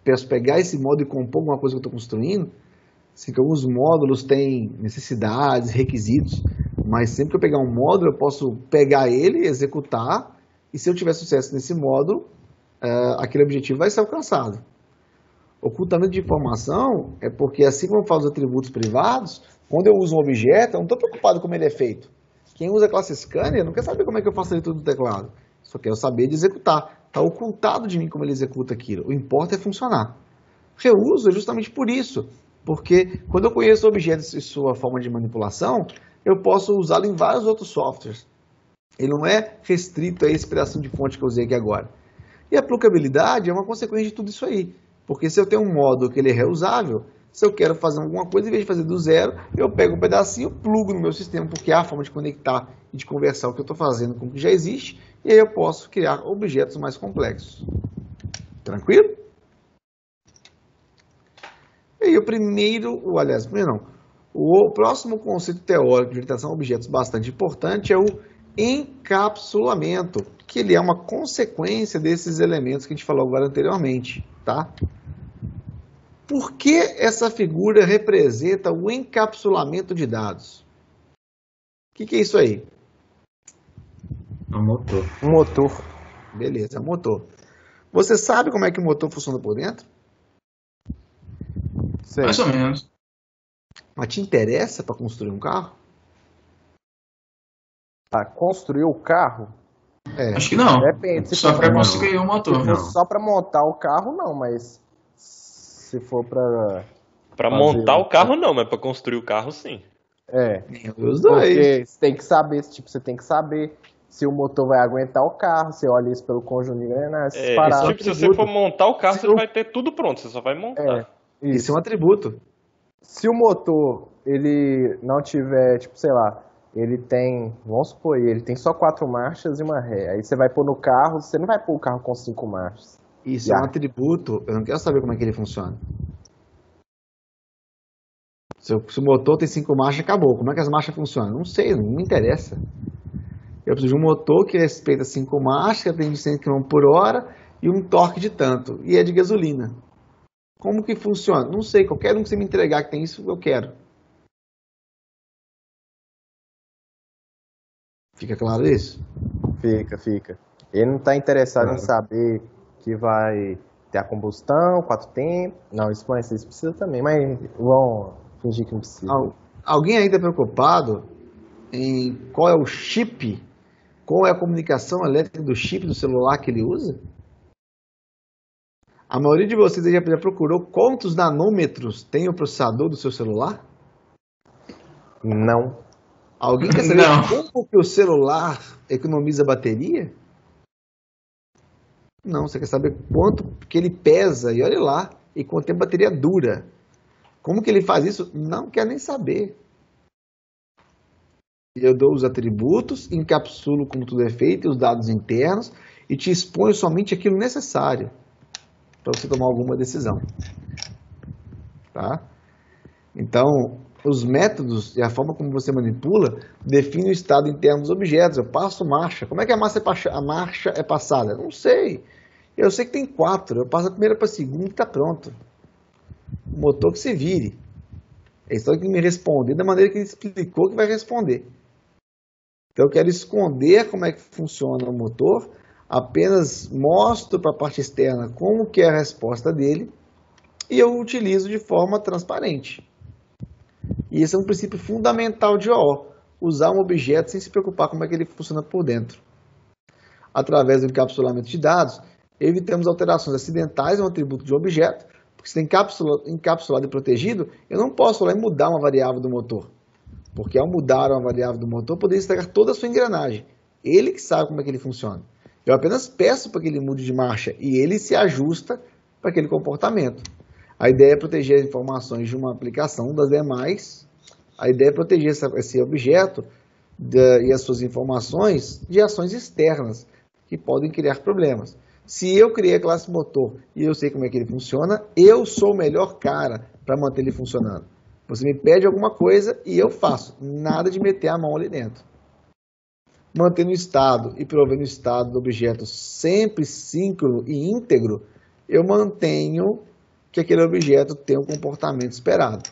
posso pegar esse módulo e compor alguma coisa que eu estou construindo. Assim que alguns módulos têm necessidades, requisitos, mas sempre que eu pegar um módulo, eu posso pegar ele, executar, e se eu tiver sucesso nesse módulo, aquele objetivo vai ser alcançado. Ocultamento de informação é porque, assim como eu falo os atributos privados, quando eu uso um objeto, eu não estou preocupado como ele é feito. Quem usa a classe scanner não quer saber como é que eu faço ele tudo no teclado. Só quer saber de executar. Está ocultado de mim como ele executa aquilo. O importa é funcionar. Reuso é justamente por isso. Porque quando eu conheço objetos e sua forma de manipulação, eu posso usá-lo em vários outros softwares. Ele não é restrito a esse pedaço de fonte que eu usei aqui agora. E a plugabilidade é uma consequência de tudo isso aí. Porque se eu tenho um módulo que ele é reusável, se eu quero fazer alguma coisa, em vez de fazer do zero, eu pego um pedacinho, plugo no meu sistema, porque é a forma de conectar e de conversar o que eu estou fazendo com o que já existe, e aí eu posso criar objetos mais complexos. Tranquilo? E aí o próximo conceito teórico de orientação a objetos bastante importante é o encapsulamento, que ele é uma consequência desses elementos que a gente falou agora anteriormente, tá? Por que essa figura representa o encapsulamento de dados? O que é isso aí? É um motor. Um motor. Beleza, é um motor. Você sabe como é que o motor funciona por dentro? Sei. Mais ou menos. Mas te interessa para construir um carro? Para construir o carro? É. Acho que não. Depende. Se Só for para pra- construir o se motor. for só para montar o carro, não, mas se for para Pra fazer montar o carro não, mas pra construir o carro sim. Os dois. Porque você tem que saber, você tem que saber se o motor vai aguentar o carro, você olha isso pelo conjunto de engrenagens, essas paradas. Tipo, se você for montar o carro, Se você eu- vai ter tudo pronto, você só vai montar. Isso é um atributo. Se o motor, ele não tiver, tipo, sei lá, ele tem, vamos supor, ele tem só 4 marchas e uma ré. Aí você vai pôr no carro, você não vai pôr o carro com 5 marchas. Isso é um atributo. Eu não quero saber como é que ele funciona. Se o motor tem 5 marchas, acabou. Como é que as marchas funcionam? Não sei, não me interessa. Eu preciso de um motor que respeita 5 marchas, que tem de 100 km por hora e um torque de tanto. E é de gasolina. Como que funciona? Não sei. Qualquer um que você me entregar que tem isso, eu quero. Fica claro isso? Fica. Ele não está interessado Claro. em saber que vai ter a combustão, 4 tempos. Não, isso precisa também, mas vão fingir que não precisa. Alguém ainda preocupado em qual é o chip, qual é a comunicação elétrica do chip do celular que ele usa? A maioria de vocês já procurou quantos nanômetros tem o processador do seu celular? Não. Alguém quer saber Não. como que o celular economiza bateria? Não, você quer saber quanto que ele pesa, e olha lá, e quanto tempo a bateria dura. Como que ele faz isso? Não quer nem saber. Eu dou os atributos, encapsulo como tudo é feito, os dados internos, e te exponho somente aquilo necessário para você tomar alguma decisão. Tá? Então, os métodos e a forma como você manipula define o estado interno dos objetos. Eu passo marcha. Como é que a marcha é passada? Eu não sei. Eu sei que tem 4. Eu passo a primeira para a segunda e está pronto. O motor que se vire. Eles estão aqui me responder da maneira que ele explicou que vai responder. Então eu quero esconder como é que funciona o motor, apenas mostro para a parte externa como que é a resposta dele e eu utilizo de forma transparente. E esse é um princípio fundamental de OO, usar um objeto sem se preocupar como é que ele funciona por dentro. Através do encapsulamento de dados, evitamos alterações acidentais em um atributo de um objeto, porque se está encapsulado e protegido, eu não posso lá e mudar uma variável do motor. Porque ao mudar uma variável do motor, poderia estragar toda a sua engrenagem. Ele que sabe como é que ele funciona. Eu apenas peço para que ele mude de marcha e ele se ajusta para aquele comportamento. A ideia é proteger as informações de uma aplicação das demais. A ideia é proteger esse objeto e as suas informações de ações externas que podem criar problemas. Se eu criei a classe motor e eu sei como é que ele funciona, eu sou o melhor cara para manter ele funcionando. Você me pede alguma coisa e eu faço. Nada de meter a mão ali dentro. Mantendo o estado e provendo o estado do objeto sempre síncrono e íntegro, eu mantenho que aquele objeto tenha um comportamento esperado.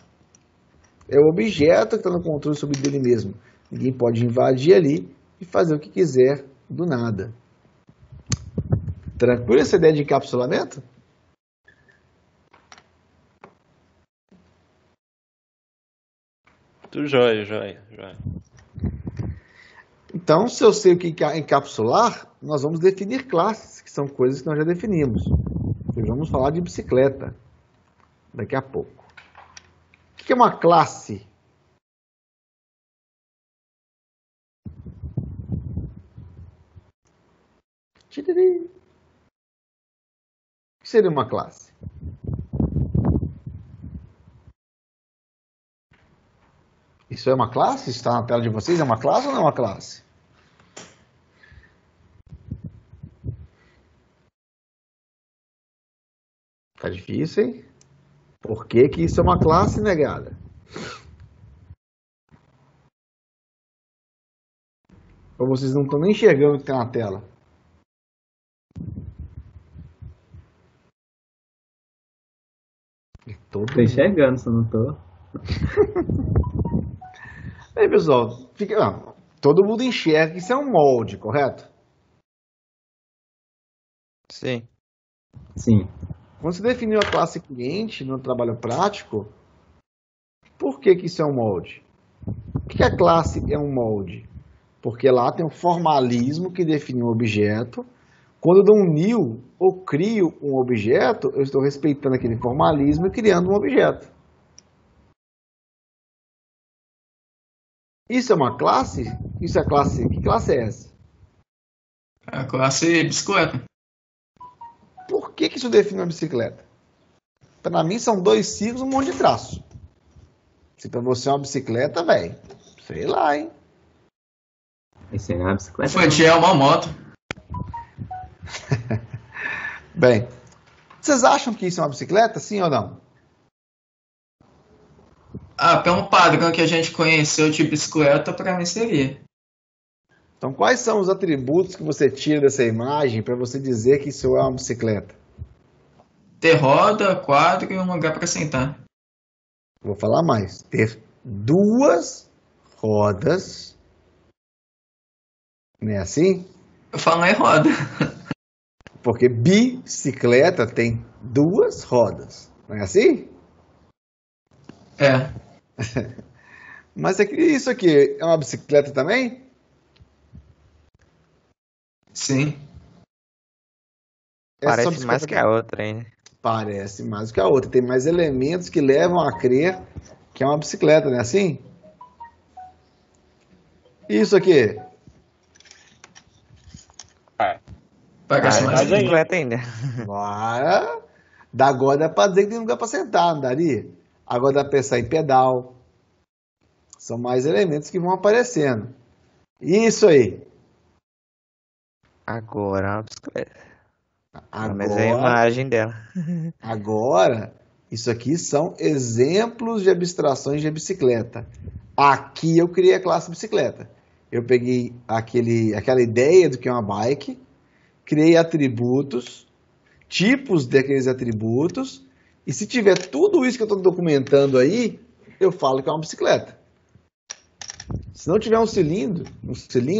É o objeto que está no controle sobre dele mesmo. Ninguém pode invadir ali e fazer o que quiser do nada. Tranquilo essa ideia de encapsulamento? Tudo jóia. Então, se eu sei o que é encapsular, nós vamos definir classes, que são coisas que nós já definimos. Vamos falar de bicicleta daqui a pouco. O que é uma classe? O que seria uma classe? Isso é uma classe? Está na tela de vocês? É uma classe ou não é uma classe? Tá difícil, hein? Por que que isso é uma classe, negada? Ou vocês não estão nem enxergando o que está na tela? Tô enxergando, se eu não tô. Aí, pessoal, todo mundo enxerga que isso é um molde, correto? Sim. Sim. Quando você definiu a classe cliente no trabalho prático, por que que isso é um molde? Por que a classe é um molde? Porque lá tem um formalismo que define um objeto. Quando eu dou um new ou crio um objeto, eu estou respeitando aquele formalismo e criando um objeto. Isso é uma classe? Isso é classe? Que classe é essa? A classe bicicleta. Por que que isso define uma bicicleta? Para mim são 2 ciclos e um monte de traço. Se para você é uma bicicleta, velho, sei lá, hein? Isso aí não é uma bicicleta. Infantil é uma moto. Bem, vocês acham que isso é uma bicicleta, sim ou não? Pelo padrão que a gente conheceu de bicicleta, para mim seria. Então, quais são os atributos que você tira dessa imagem para você dizer que isso é uma bicicleta? Ter roda, quadro e um lugar para sentar. Vou falar mais. Ter 2 rodas. Não é assim? Eu falei roda. Porque bicicleta tem 2 rodas. Não é assim? É. Mas isso aqui é uma bicicleta também? Sim. Essa Parece bicicleta mais que a outra, hein? Parece mais que a outra. Tem mais elementos que levam a crer que é uma bicicleta, não é assim? Isso aqui. Parece mais Mais bicicleta ainda. Agora, da agora dá para dizer que tem lugar para sentar, não daria? Agora dá para pensar em pedal. São mais elementos que vão aparecendo. Isso aí. Agora é uma bicicleta. Mas é a Agora, imagem dela. agora, isso aqui são exemplos de abstrações de bicicleta. Aqui eu criei a classe bicicleta. Eu peguei aquela ideia do que é uma bike, criei atributos, tipos daqueles atributos, e se tiver tudo isso que eu estou documentando aí, eu falo que é uma bicicleta. Se não tiver um cilindro,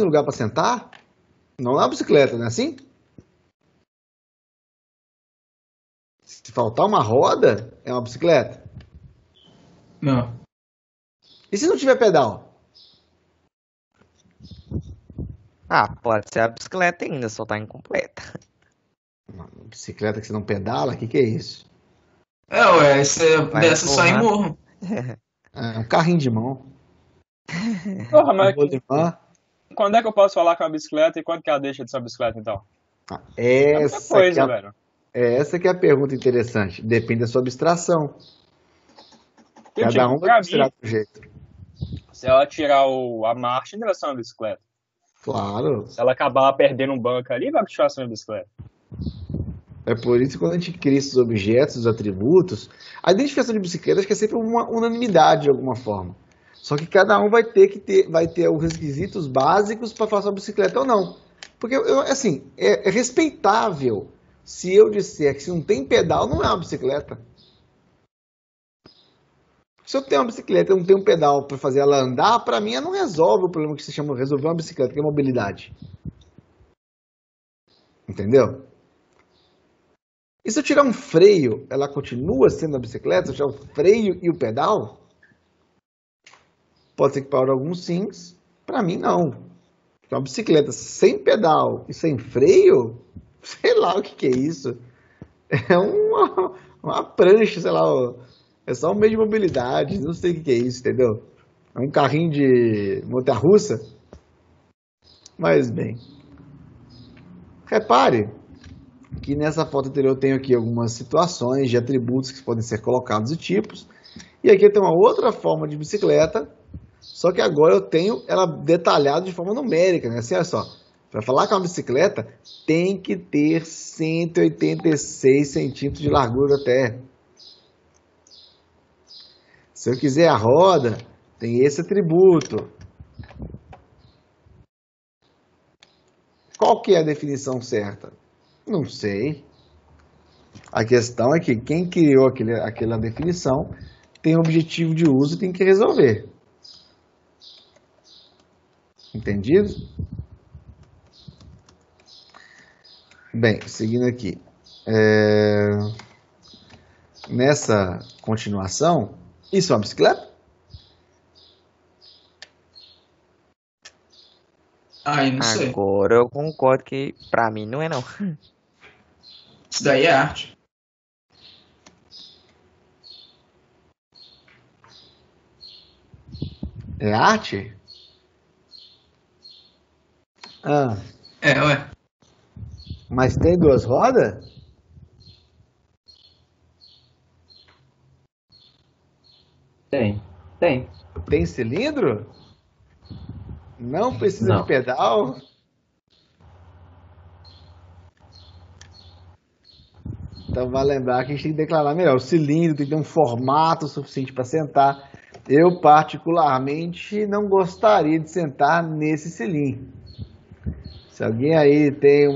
lugar para sentar, não é uma bicicleta, não é assim? Se faltar uma roda, é uma bicicleta. Não. E se não tiver pedal? Ah, pode ser a bicicleta ainda, só tá incompleta. Uma bicicleta que você não pedala, o que é isso? Ué, você Vai dessa só em empurrar. morro. É um carrinho de mão. Porra, mas Rolimã. quando é que eu posso falar que é uma bicicleta e quando que ela deixa de ser uma bicicleta, então? É muita Essa, coisa, velho. essa que é a pergunta interessante. Depende da sua abstração. Porque, Cada um vai pra abstrar mim, de um jeito. se ela tirar a marcha, ainda vai ser uma bicicleta. Claro. Se ela acabar perdendo um banco ali, vai continuar sendo uma bicicleta. É por isso que quando a gente cria esses objetos, os atributos, a identificação de bicicleta acho que é sempre uma unanimidade de alguma forma. Só que cada um vai ter os requisitos básicos para fazer uma bicicleta ou não. Porque, assim, é respeitável se eu disser que se não tem pedal, não é uma bicicleta. Se eu tenho uma bicicleta e não tenho um pedal para fazer ela andar, para mim ela não resolve o problema que se chama resolver uma bicicleta, que é mobilidade. Entendeu? E se eu tirar um freio, ela continua sendo a bicicleta? Se eu tirar o freio e o pedal? Pode ser que para alguns sims, para mim não. Porque uma bicicleta sem pedal e sem freio, sei lá o que é isso. É uma prancha, sei lá, é só um meio de mobilidade, não sei o que é isso, entendeu? É um carrinho de montanha-russa. Mas bem, repare que nessa foto anterior eu tenho aqui algumas situações de atributos que podem ser colocados e tipos. E aqui eu tenho uma outra forma de bicicleta, só que agora eu tenho ela detalhada de forma numérica, né? Assim, olha só, para falar que é uma bicicleta, tem que ter 186 centímetros de largura até. Se eu quiser a roda, tem esse atributo. Qual que é a definição certa? Não sei. A questão é que quem criou aquela definição tem objetivo de uso e tem que resolver. Entendido? Bem, seguindo aqui. Nessa continuação, isso é uma bicicleta? Ai, não sei. Agora eu concordo que pra mim não é não. Isso daí é arte. É arte? Ah, Ué. mas tem duas rodas? Tem. Tem cilindro? Não precisa Não. de pedal? Então vai lembrar que a gente tem que declarar melhor. O cilindro tem que ter um formato suficiente para sentar. Eu, particularmente, não gostaria de sentar nesse cilindro. Se alguém aí tem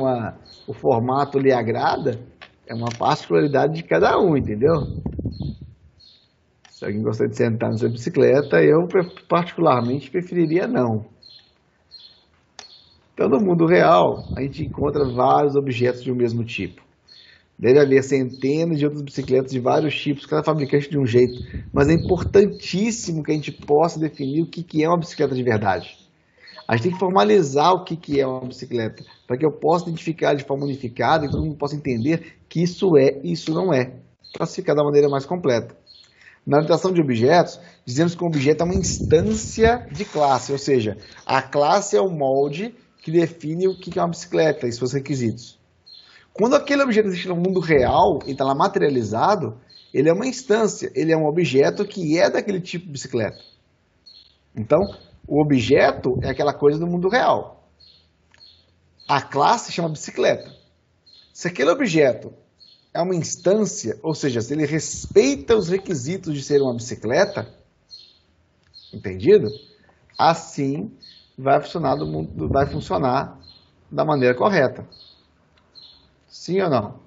o formato lhe agrada, é uma particularidade de cada um, entendeu? Se alguém gostaria de sentar na sua bicicleta, eu particularmente preferiria não. Então, no mundo real, a gente encontra vários objetos de um mesmo tipo. Deve haver centenas de outras bicicletas de vários tipos, cada fabricante de um jeito. Mas é importantíssimo que a gente possa definir o que é uma bicicleta de verdade. A gente tem que formalizar o que é uma bicicleta, para que eu possa identificar de forma unificada e todo mundo possa entender que isso é e isso não é, para se ficar da maneira mais completa. Na orientação de objetos, dizemos que um objeto é uma instância de classe, ou seja, a classe é o molde que define o que é uma bicicleta e seus requisitos. Quando aquele objeto existe no mundo real e está lá materializado, ele é uma instância, ele é um objeto que é daquele tipo de bicicleta. Então, o objeto é aquela coisa do mundo real. A classe chama bicicleta. Se aquele objeto é uma instância, ou seja, se ele respeita os requisitos de ser uma bicicleta, entendido? Assim vai funcionar da maneira correta. Sim ou não?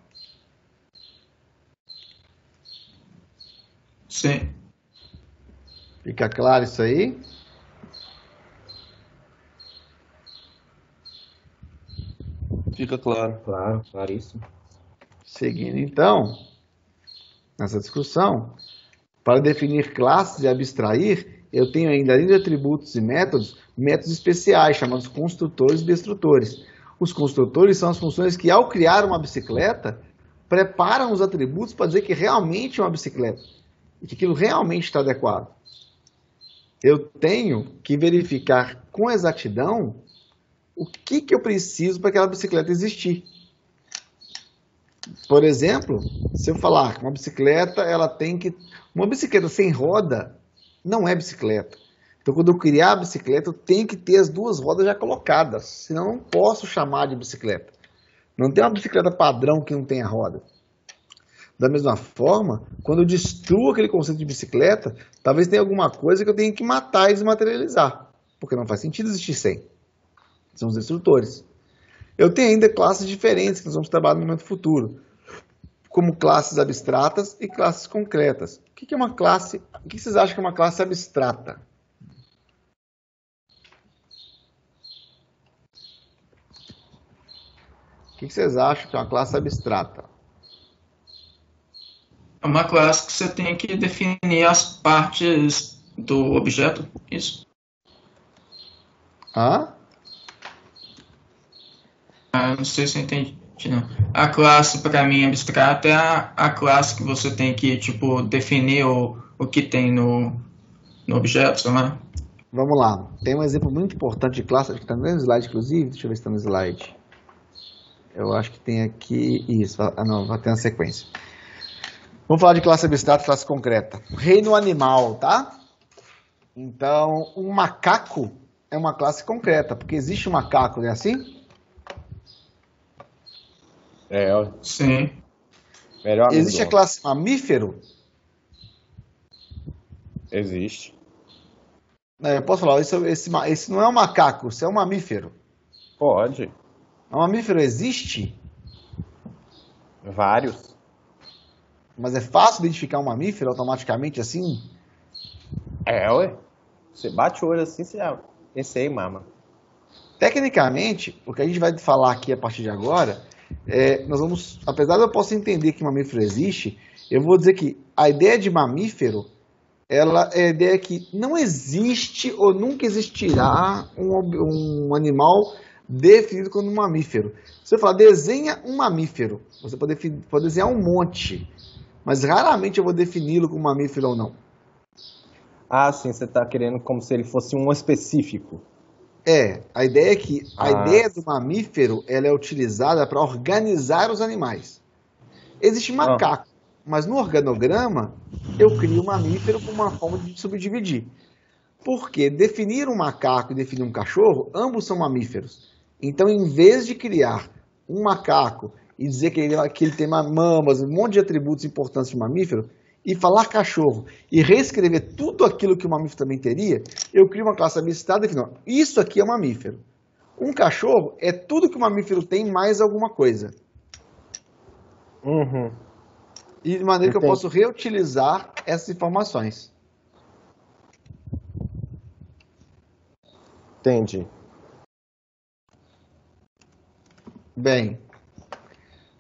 Sim. Fica claro isso aí? Fica claro. Claro, claríssimo. Seguindo então, nessa discussão, para definir classes e abstrair, eu tenho ainda, além de atributos e métodos, métodos especiais, chamados construtores e destrutores. Os construtores são as funções que, ao criar uma bicicleta, preparam os atributos para dizer que realmente é uma bicicleta e que aquilo realmente está adequado. Eu tenho que verificar com exatidão o que eu preciso para aquela bicicleta existir. Por exemplo, se eu falar que uma bicicleta, uma bicicleta sem roda não é bicicleta. Então, quando eu criar a bicicleta, eu tenho que ter as duas rodas já colocadas, senão eu não posso chamar de bicicleta. Não tem uma bicicleta padrão que não tenha roda. Da mesma forma, quando eu destruo aquele conceito de bicicleta, talvez tenha alguma coisa que eu tenha que matar e desmaterializar, porque não faz sentido existir sem. São os destrutores. Eu tenho ainda classes diferentes que nós vamos trabalhar no momento futuro, como classes abstratas e classes concretas. O que é uma classe? O que vocês acham que é uma classe abstrata? O que vocês acham que é uma classe abstrata? É uma classe que você tem que definir as partes do objeto. Isso. Hã? Não sei se eu entendi, não. A classe, para mim, abstrata é a classe que você tem que, tipo, definir o que tem no objeto, sei lá. Vamos lá. Tem um exemplo muito importante de classe, acho que está no slide, inclusive. Deixa eu ver se está no slide. Eu acho que tem aqui... Isso. Ah, não. Vai ter uma sequência. Vamos falar de classe abstrata e classe concreta. Reino animal, tá? Então, um macaco é uma classe concreta, porque existe um macaco, não é assim? Sim. Melhor amigo Existe a do classe mamífero? Existe. Eu posso falar, esse não é um macaco, isso é um mamífero. Pode. Um mamífero existe, Vários. mas é fácil identificar um mamífero automaticamente assim? Ué. Você bate o olho assim, você já... Esse aí, mama. Tecnicamente, o que a gente vai falar aqui a partir de agora, nós vamos, apesar de eu possa entender que mamífero existe, eu vou dizer que a ideia de mamífero, ela é a ideia que não existe ou nunca existirá um animal definido como um mamífero. Se eu falar, desenha um mamífero, você pode desenhar um monte, mas raramente eu vou defini-lo como mamífero ou não. Ah, sim, você tá querendo como se ele fosse um específico. A ideia é que a ideia do mamífero, ela é utilizada para organizar os animais. Existe macaco, mas no organograma eu crio um mamífero com uma forma de subdividir. Porque definir um macaco e definir um cachorro, ambos são mamíferos. Então, em vez de criar um macaco e dizer que ele tem mamas, um monte de atributos importantes de mamífero, e falar cachorro e reescrever tudo aquilo que o mamífero também teria, eu crio uma classe abstrata definindo, isso aqui é um mamífero. Um cachorro é tudo que o mamífero tem mais alguma coisa. Uhum. E de maneira que eu Entendi. posso reutilizar essas informações. Entendi. Bem,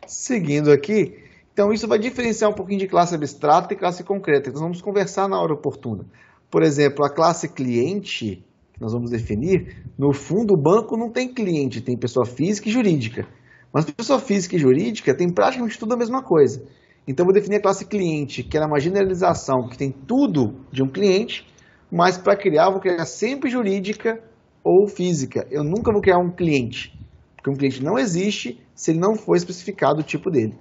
seguindo aqui, então isso vai diferenciar um pouquinho de classe abstrata e classe concreta. Então vamos conversar na hora oportuna. Por exemplo, a classe cliente, que nós vamos definir, no fundo o banco não tem cliente, tem pessoa física e jurídica. Mas pessoa física e jurídica tem praticamente tudo a mesma coisa. Então eu vou definir a classe cliente, que é uma generalização que tem tudo de um cliente, mas para criar eu vou criar sempre jurídica ou física. Eu nunca vou criar um cliente, porque um cliente não existe se ele não for especificado o tipo dele.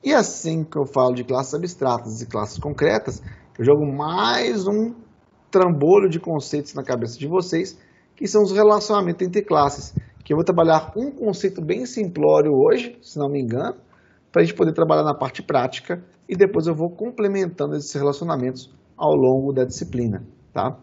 E assim que eu falo de classes abstratas e classes concretas, eu jogo mais um trambolho de conceitos na cabeça de vocês, que são os relacionamentos entre classes, que eu vou trabalhar um conceito bem simplório hoje, se não me engano, para a gente poder trabalhar na parte prática, e depois eu vou complementando esses relacionamentos ao longo da disciplina. Tá?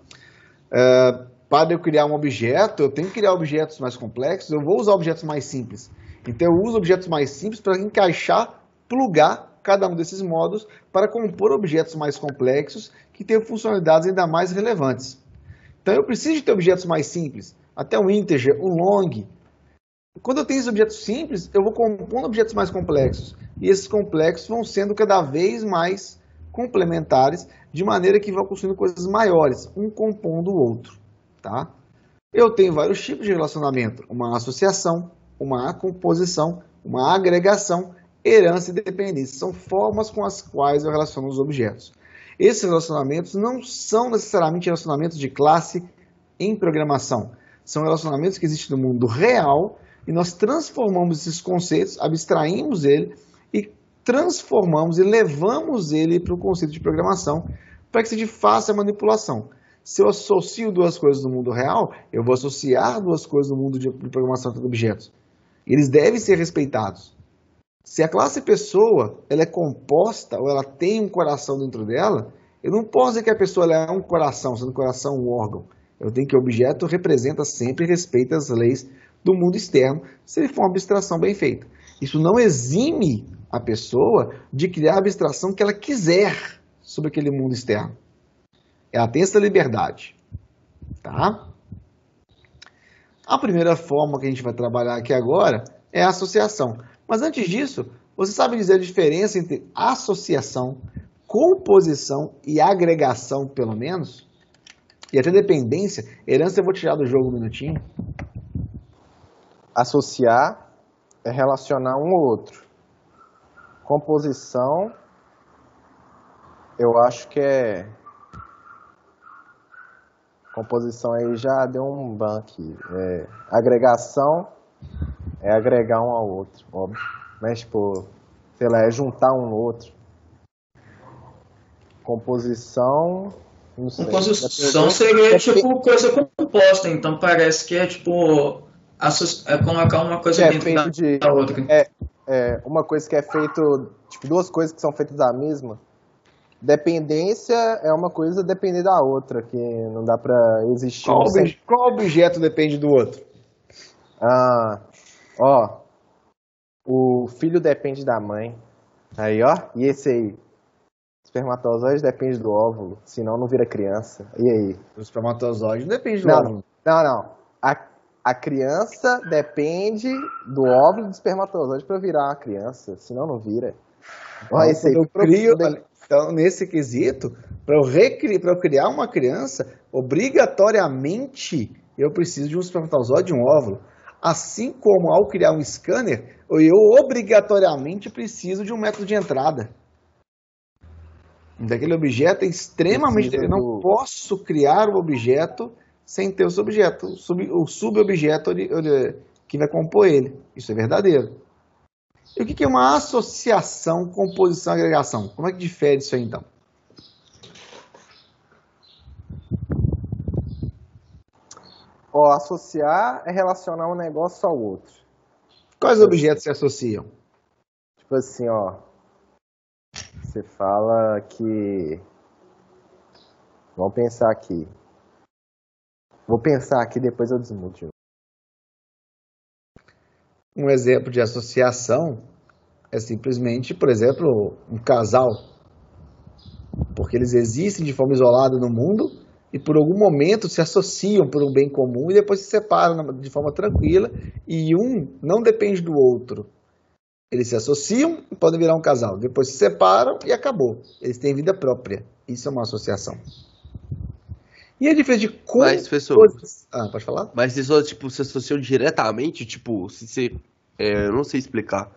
Para eu criar um objeto, eu tenho que criar objetos mais complexos, eu vou usar objetos mais simples. Então eu uso objetos mais simples para encaixar, plugar cada um desses módulos para compor objetos mais complexos que tenham funcionalidades ainda mais relevantes. Então eu preciso de ter objetos mais simples, até um integer, um long. Quando eu tenho esses objetos simples, eu vou compondo objetos mais complexos. E esses complexos vão sendo cada vez mais complementares, de maneira que vão construindo coisas maiores, um compondo o outro. Tá? Eu tenho vários tipos de relacionamento, uma associação, uma composição, uma agregação, herança e dependência. São formas com as quais eu relaciono os objetos. Esses relacionamentos não são necessariamente relacionamentos de classe em programação. São relacionamentos que existem no mundo real e nós transformamos esses conceitos, abstraímos ele e transformamos e levamos ele para o conceito de programação para que seja fácil a manipulação. Se eu associo duas coisas no mundo real, eu vou associar duas coisas no mundo de programação de objetos. Eles devem ser respeitados. Se a classe pessoa ela é composta ou ela tem um coração dentro dela, eu não posso dizer que a pessoa ela é um coração, sendo coração um órgão. Eu tenho que o objeto representa sempre e respeita as leis do mundo externo, se ele for uma abstração bem feita. Isso não exime a pessoa de criar a abstração que ela quiser sobre aquele mundo externo. Ela tem essa liberdade. Tá? A primeira forma que a gente vai trabalhar aqui agora é a associação. Mas antes disso, você sabe dizer a diferença entre associação, composição e agregação, pelo menos? E até dependência. Herança eu vou tirar do jogo um minutinho. Associar é relacionar um ao outro. Composição, eu acho que é... Composição aí já deu um ban aqui. Agregação é agregar um ao outro, óbvio. Mas, tipo, sei lá, é juntar um no outro. Composição, não sei. Composição seria tipo coisa composta, então parece que é tipo colocar uma coisa dentro da outra. Uma coisa que é feito, tipo, duas coisas que são feitas da mesma. Dependência é uma coisa depender da outra, que não dá pra existir. Qual objeto depende do outro? O filho depende da mãe. Aí, ó, e esse aí? O espermatozoide depende do óvulo, senão não vira criança. E aí? O espermatozoide não depende do óvulo. Não. A criança depende do óvulo do espermatozoide pra virar uma criança, senão não vira. Olha, esse aí. Então, nesse quesito, para eu criar uma criança, obrigatoriamente eu preciso de um espermatozoide e um óvulo. Assim como ao criar um scanner, eu obrigatoriamente preciso de um método de entrada. Daquele objeto é extremamente... Eu não posso criar o objeto sem ter o subobjeto. O subobjeto que vai compor ele. Isso é verdadeiro. E o que é uma associação, composição e agregação? Como é que difere isso aí, então? Associar é relacionar um negócio ao outro. Quais objetos se associam? Tipo assim, você fala que... Vamos pensar aqui. Vou pensar aqui, depois eu desmuto. Um exemplo de associação é simplesmente, por exemplo, um casal. Porque eles existem de forma isolada no mundo e por algum momento se associam por um bem comum e depois se separam de forma tranquila e um não depende do outro. Eles se associam e podem virar um casal. Depois se separam e acabou. Eles têm vida própria. Isso é uma associação. E a diferença de Mas, professor, pode falar? Mas você só, tipo, se associou diretamente, tipo, se você... eu não sei explicar.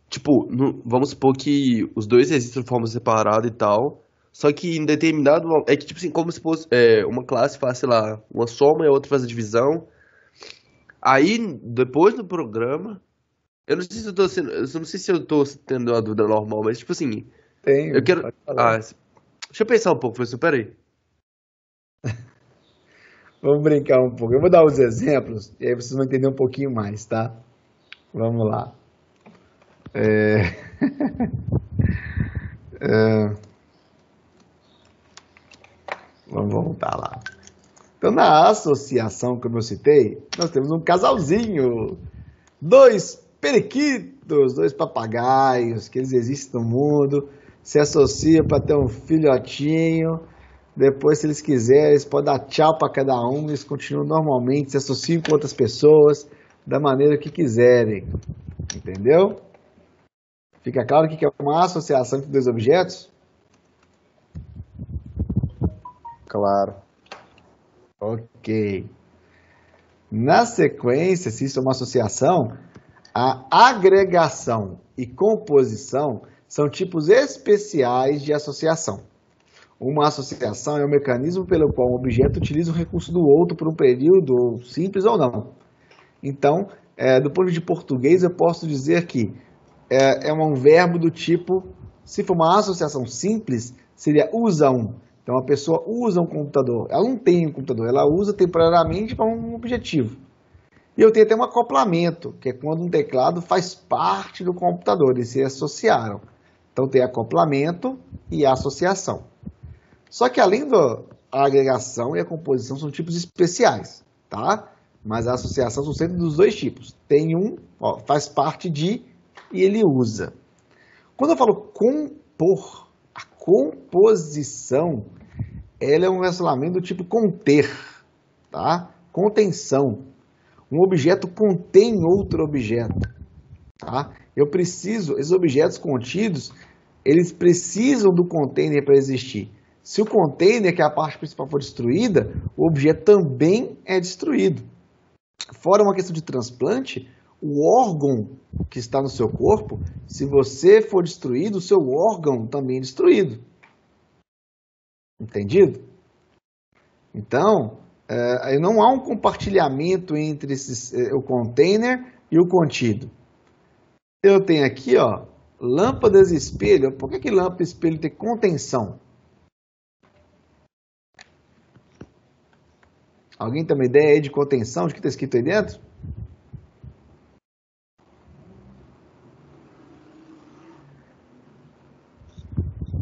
Tipo, vamos supor que os dois existem de forma separada e tal, só que em determinado... É que, tipo assim, como se fosse uma classe faz, sei lá, uma soma e a outra faz a divisão. Aí, depois do programa, Eu não sei se eu tô sendo. Eu não sei se eu tô tendo uma dúvida normal, mas tipo assim. Tenho, Eu quero. pode falar. Deixa eu pensar um pouco, professor. Peraí. Vamos brincar um pouco. Eu vou dar os exemplos e aí vocês vão entender um pouquinho mais, tá? Vamos lá. Vamos voltar lá. Então, na associação, como eu citei, nós temos um casalzinho, dois periquitos, dois papagaios, que eles existem no mundo, se associam para ter um filhotinho. Depois, se eles quiserem, eles podem dar tchau para cada um, eles continuam normalmente, se associam com outras pessoas da maneira que quiserem. Entendeu? Fica claro que é uma associação entre dois objetos? Claro. Ok. Na sequência, se isso é uma associação, a agregação e composição são tipos especiais de associação. Uma associação é um mecanismo pelo qual um objeto utiliza o recurso do outro por um período simples ou não. Então, do ponto de vista de português, eu posso dizer que é um verbo do tipo, se for uma associação simples, seria usa um. Então, a pessoa usa um computador. Ela não tem um computador, ela usa temporariamente para um objetivo. E eu tenho até um acoplamento, que é quando um teclado faz parte do computador, eles se associaram. Então, tem acoplamento e associação. Só que além da agregação e a composição são tipos especiais, tá? Mas a associação são sempre dos dois tipos. Tem um, faz parte de, e ele usa. Quando eu falo compor, a composição, ela é um relacionamento do tipo conter, tá? Contenção. Um objeto contém outro objeto, tá? Esses objetos contidos, eles precisam do container para existir. Se o container, que é a parte principal, for destruída, o objeto também é destruído. Fora uma questão de transplante, o órgão que está no seu corpo, se você for destruído, o seu órgão também é destruído. Entendido? Então, não há um compartilhamento entre o container e o contido. Eu tenho aqui, lâmpadas e espelho. Por que lâmpada e espelho tem contenção? Alguém tem uma ideia aí de contenção, de que está escrito aí dentro?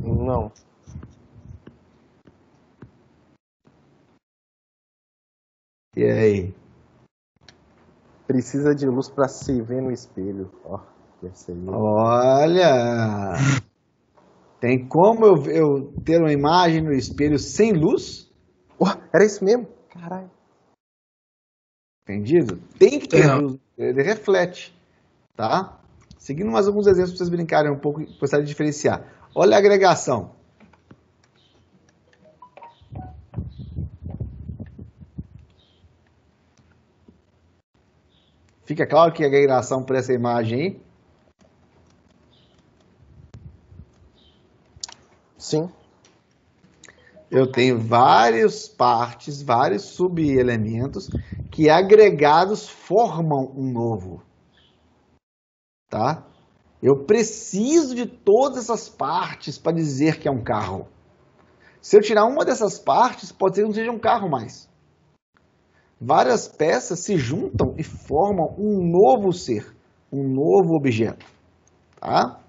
Não. E aí? Precisa de luz para se ver no espelho. Olha! Tem como eu ter uma imagem no espelho sem luz? Era isso mesmo? Caralho. Entendido? Tem que ter luz. Ele reflete. Tá? Seguindo mais alguns exemplos para vocês brincarem um pouco e começarem a diferenciar. Olha a agregação. Fica claro que a agregação para essa imagem aí? Sim. Eu tenho várias partes, vários subelementos que agregados formam um novo. Tá? Eu preciso de todas essas partes para dizer que é um carro. Se eu tirar uma dessas partes, pode ser que não seja um carro mais. Várias peças se juntam e formam um novo ser, um novo objeto. Tá?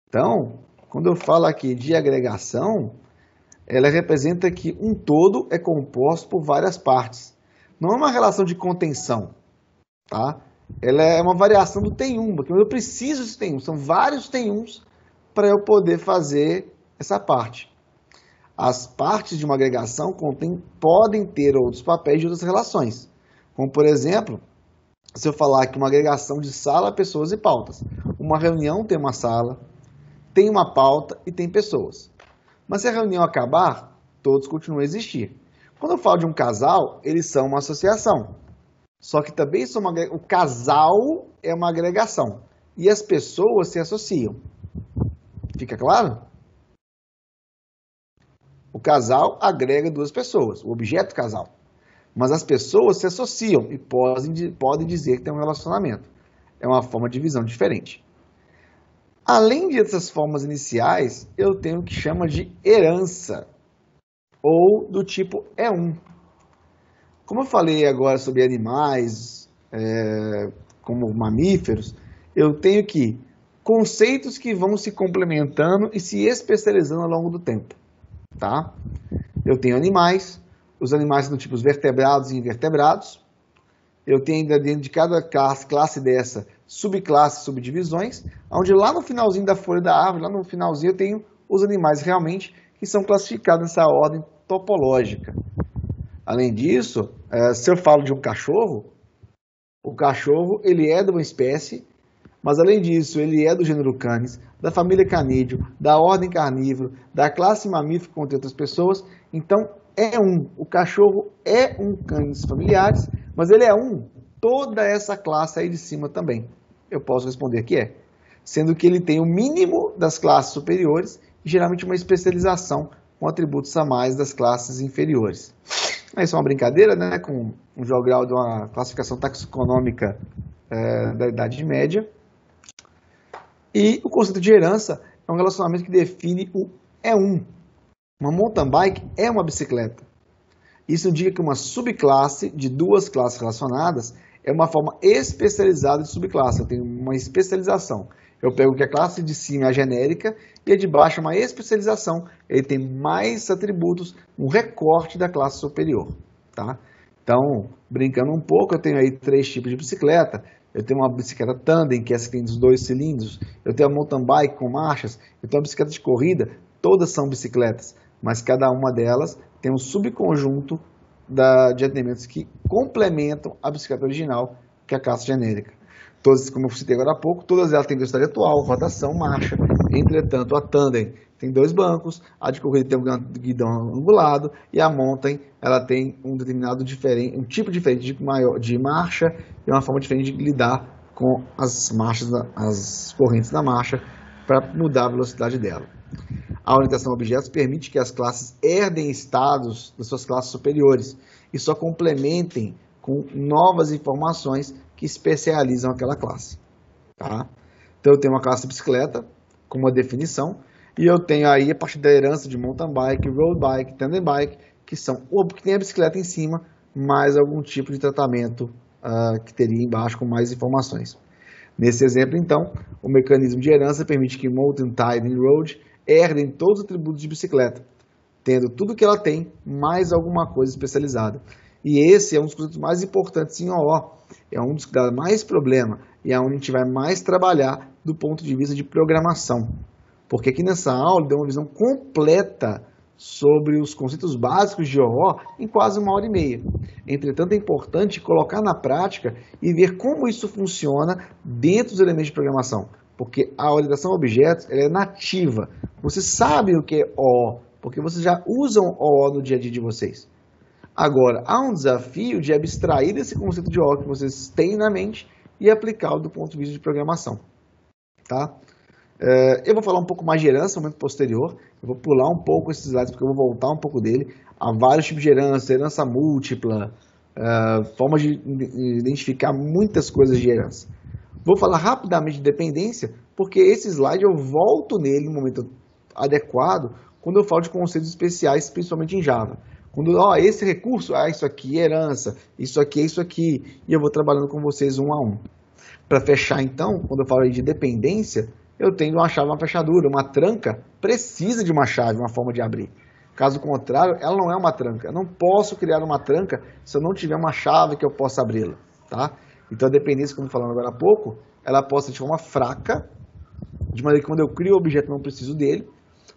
Então, quando eu falo aqui de agregação, ela representa que um todo é composto por várias partes. Não é uma relação de contenção. Tá? Ela é uma variação do tem um, porque eu preciso de tem um. São vários tem uns para eu poder fazer essa parte. As partes de uma agregação podem ter outros papéis de outras relações. Como, por exemplo, se eu falar que uma agregação de sala, pessoas e pautas. Uma reunião tem uma sala, tem uma pauta e tem pessoas. Mas se a reunião acabar, todos continuam a existir. Quando eu falo de um casal, eles são uma associação. Só que também o casal é uma agregação. E as pessoas se associam. Fica claro? O casal agrega duas pessoas, o objeto casal. Mas as pessoas se associam e podem dizer que tem um relacionamento. É uma forma de divisão diferente. Além dessas formas iniciais, eu tenho o que chama de herança, ou do tipo E1. Como eu falei agora sobre animais, como mamíferos, eu tenho que conceitos que vão se complementando e se especializando ao longo do tempo. Tá? Eu tenho animais, os animais são do tipo vertebrados e invertebrados. Eu tenho ainda dentro de cada classe dessa subclasses, subdivisões, onde lá no finalzinho da folha da árvore, lá no finalzinho eu tenho os animais realmente que são classificados nessa ordem topológica. Além disso, se eu falo de um cachorro, o cachorro ele é de uma espécie, mas além disso ele é do gênero Canis, da família Canídeo, da ordem carnívoro, da classe mamífera contra outras pessoas. Então o cachorro é um Canis familiares, mas ele é toda essa classe aí de cima também. Eu posso responder que é, sendo que ele tem o mínimo das classes superiores e geralmente uma especialização com atributos a mais das classes inferiores. Isso é uma brincadeira, né, com um jogral de uma classificação taxonômica da Idade Média. E o conceito de herança é um relacionamento que define o E1. Uma mountain bike é uma bicicleta. Isso indica que uma subclasse de duas classes relacionadas é uma forma especializada de subclasse. Eu tenho uma especialização. Eu pego que a classe de cima é a genérica e a de baixo é uma especialização. Ele tem mais atributos, um recorte da classe superior. Tá? Então, brincando um pouco, eu tenho aí 3 tipos de bicicleta. Eu tenho uma bicicleta tandem, que é essa que tem os 2 cilindros. Eu tenho a mountain bike com marchas. Eu tenho a bicicleta de corrida. Todas são bicicletas, mas cada uma delas tem um subconjunto de elementos que complementam a bicicleta original, que é a classe genérica. Todas, como eu citei agora há pouco, todas elas têm velocidade atual, rotação, marcha. Entretanto, a tandem tem 2 bancos, a de corrida tem um guidão angulado e a mountain ela tem um determinado diferente, um tipo diferente de marcha e uma forma diferente de lidar com as marchas, as correntes da marcha para mudar a velocidade dela. A orientação a objetos permite que as classes herdem estados das suas classes superiores e só complementem com novas informações que especializam aquela classe. Tá? Então eu tenho uma classe bicicleta com uma definição e eu tenho aí a partir da herança de mountain bike, road bike, tandem bike, que tem a bicicleta em cima, mais algum tipo de tratamento que teria embaixo com mais informações. Nesse exemplo, então, o mecanismo de herança permite que mountain, tandem e road herdem todos os atributos de bicicleta, tendo tudo que ela tem, mais alguma coisa especializada. E esse é um dos conceitos mais importantes em OO, é um dos que dá mais problema, e é onde a gente vai mais trabalhar do ponto de vista de programação. Porque aqui nessa aula deu uma visão completa sobre os conceitos básicos de OO em quase 1h30. Entretanto, é importante colocar na prática e ver como isso funciona dentro dos elementos de programação. Porque a orientação a objetos ela é nativa. Vocês sabem o que é OO, porque vocês já usam OO no dia a dia de vocês. Agora, há um desafio de abstrair esse conceito de OO que vocês têm na mente e aplicá-lo do ponto de vista de programação. Tá? Eu vou falar um pouco mais de herança no momento posterior. Eu vou pular um pouco esses slides porque eu vou voltar um pouco dele. Há vários tipos de herança, herança múltipla, formas de identificar muitas coisas de herança. Vou falar rapidamente de dependência, porque esse slide eu volto nele no momento adequado quando eu falo de conceitos especiais, principalmente em Java. Quando, esse recurso, isso aqui é herança, isso aqui é isso aqui, e eu vou trabalhando com vocês um a um. Para fechar, então, quando eu falo de dependência, eu tenho uma chave, uma fechadura, uma tranca precisa de uma chave, uma forma de abrir. Caso contrário, ela não é uma tranca. Eu não posso criar uma tranca se eu não tiver uma chave que eu possa abri-la. Tá? Então a dependência, como falando agora há pouco, ela pode ser de forma fraca, de maneira que quando eu crio o objeto eu não preciso dele,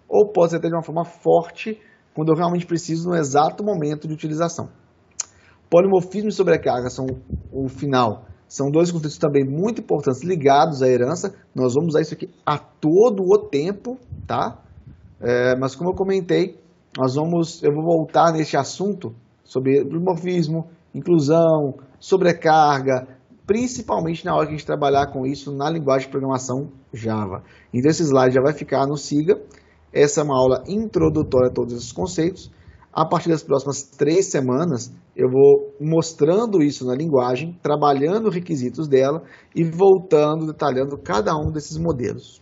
ou pode ser até de uma forma forte, quando eu realmente preciso no exato momento de utilização. Polimorfismo e sobrecarga são o final. São 2 conceitos também muito importantes ligados à herança. Nós vamos usar isso aqui a todo o tempo, tá? Mas como eu comentei, eu vou voltar nesse assunto sobre polimorfismo, inclusão, sobrecarga, principalmente na hora que a gente trabalhar com isso na linguagem de programação Java. Então esse slide já vai ficar no SIGA. Essa é uma aula introdutória a todos esses conceitos. A partir das próximas 3 semanas, eu vou mostrando isso na linguagem, trabalhando os requisitos dela e voltando, detalhando cada um desses modelos.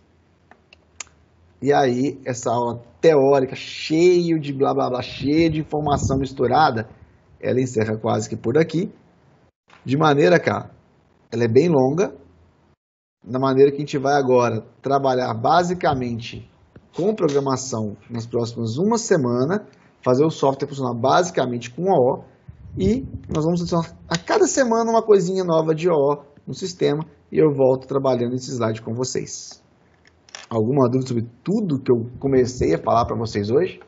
E aí, essa aula teórica, cheio de blá blá blá, cheia de informação misturada, ela encerra quase que por aqui. De maneira, cara, ela é bem longa, na maneira que a gente vai agora trabalhar basicamente com programação nas próximas uma semana, fazer o software funcionar basicamente com OO, e nós vamos adicionar a cada semana uma coisinha nova de OO no sistema, e eu volto trabalhando esse slide com vocês. Alguma dúvida sobre tudo que eu comecei a falar para vocês hoje?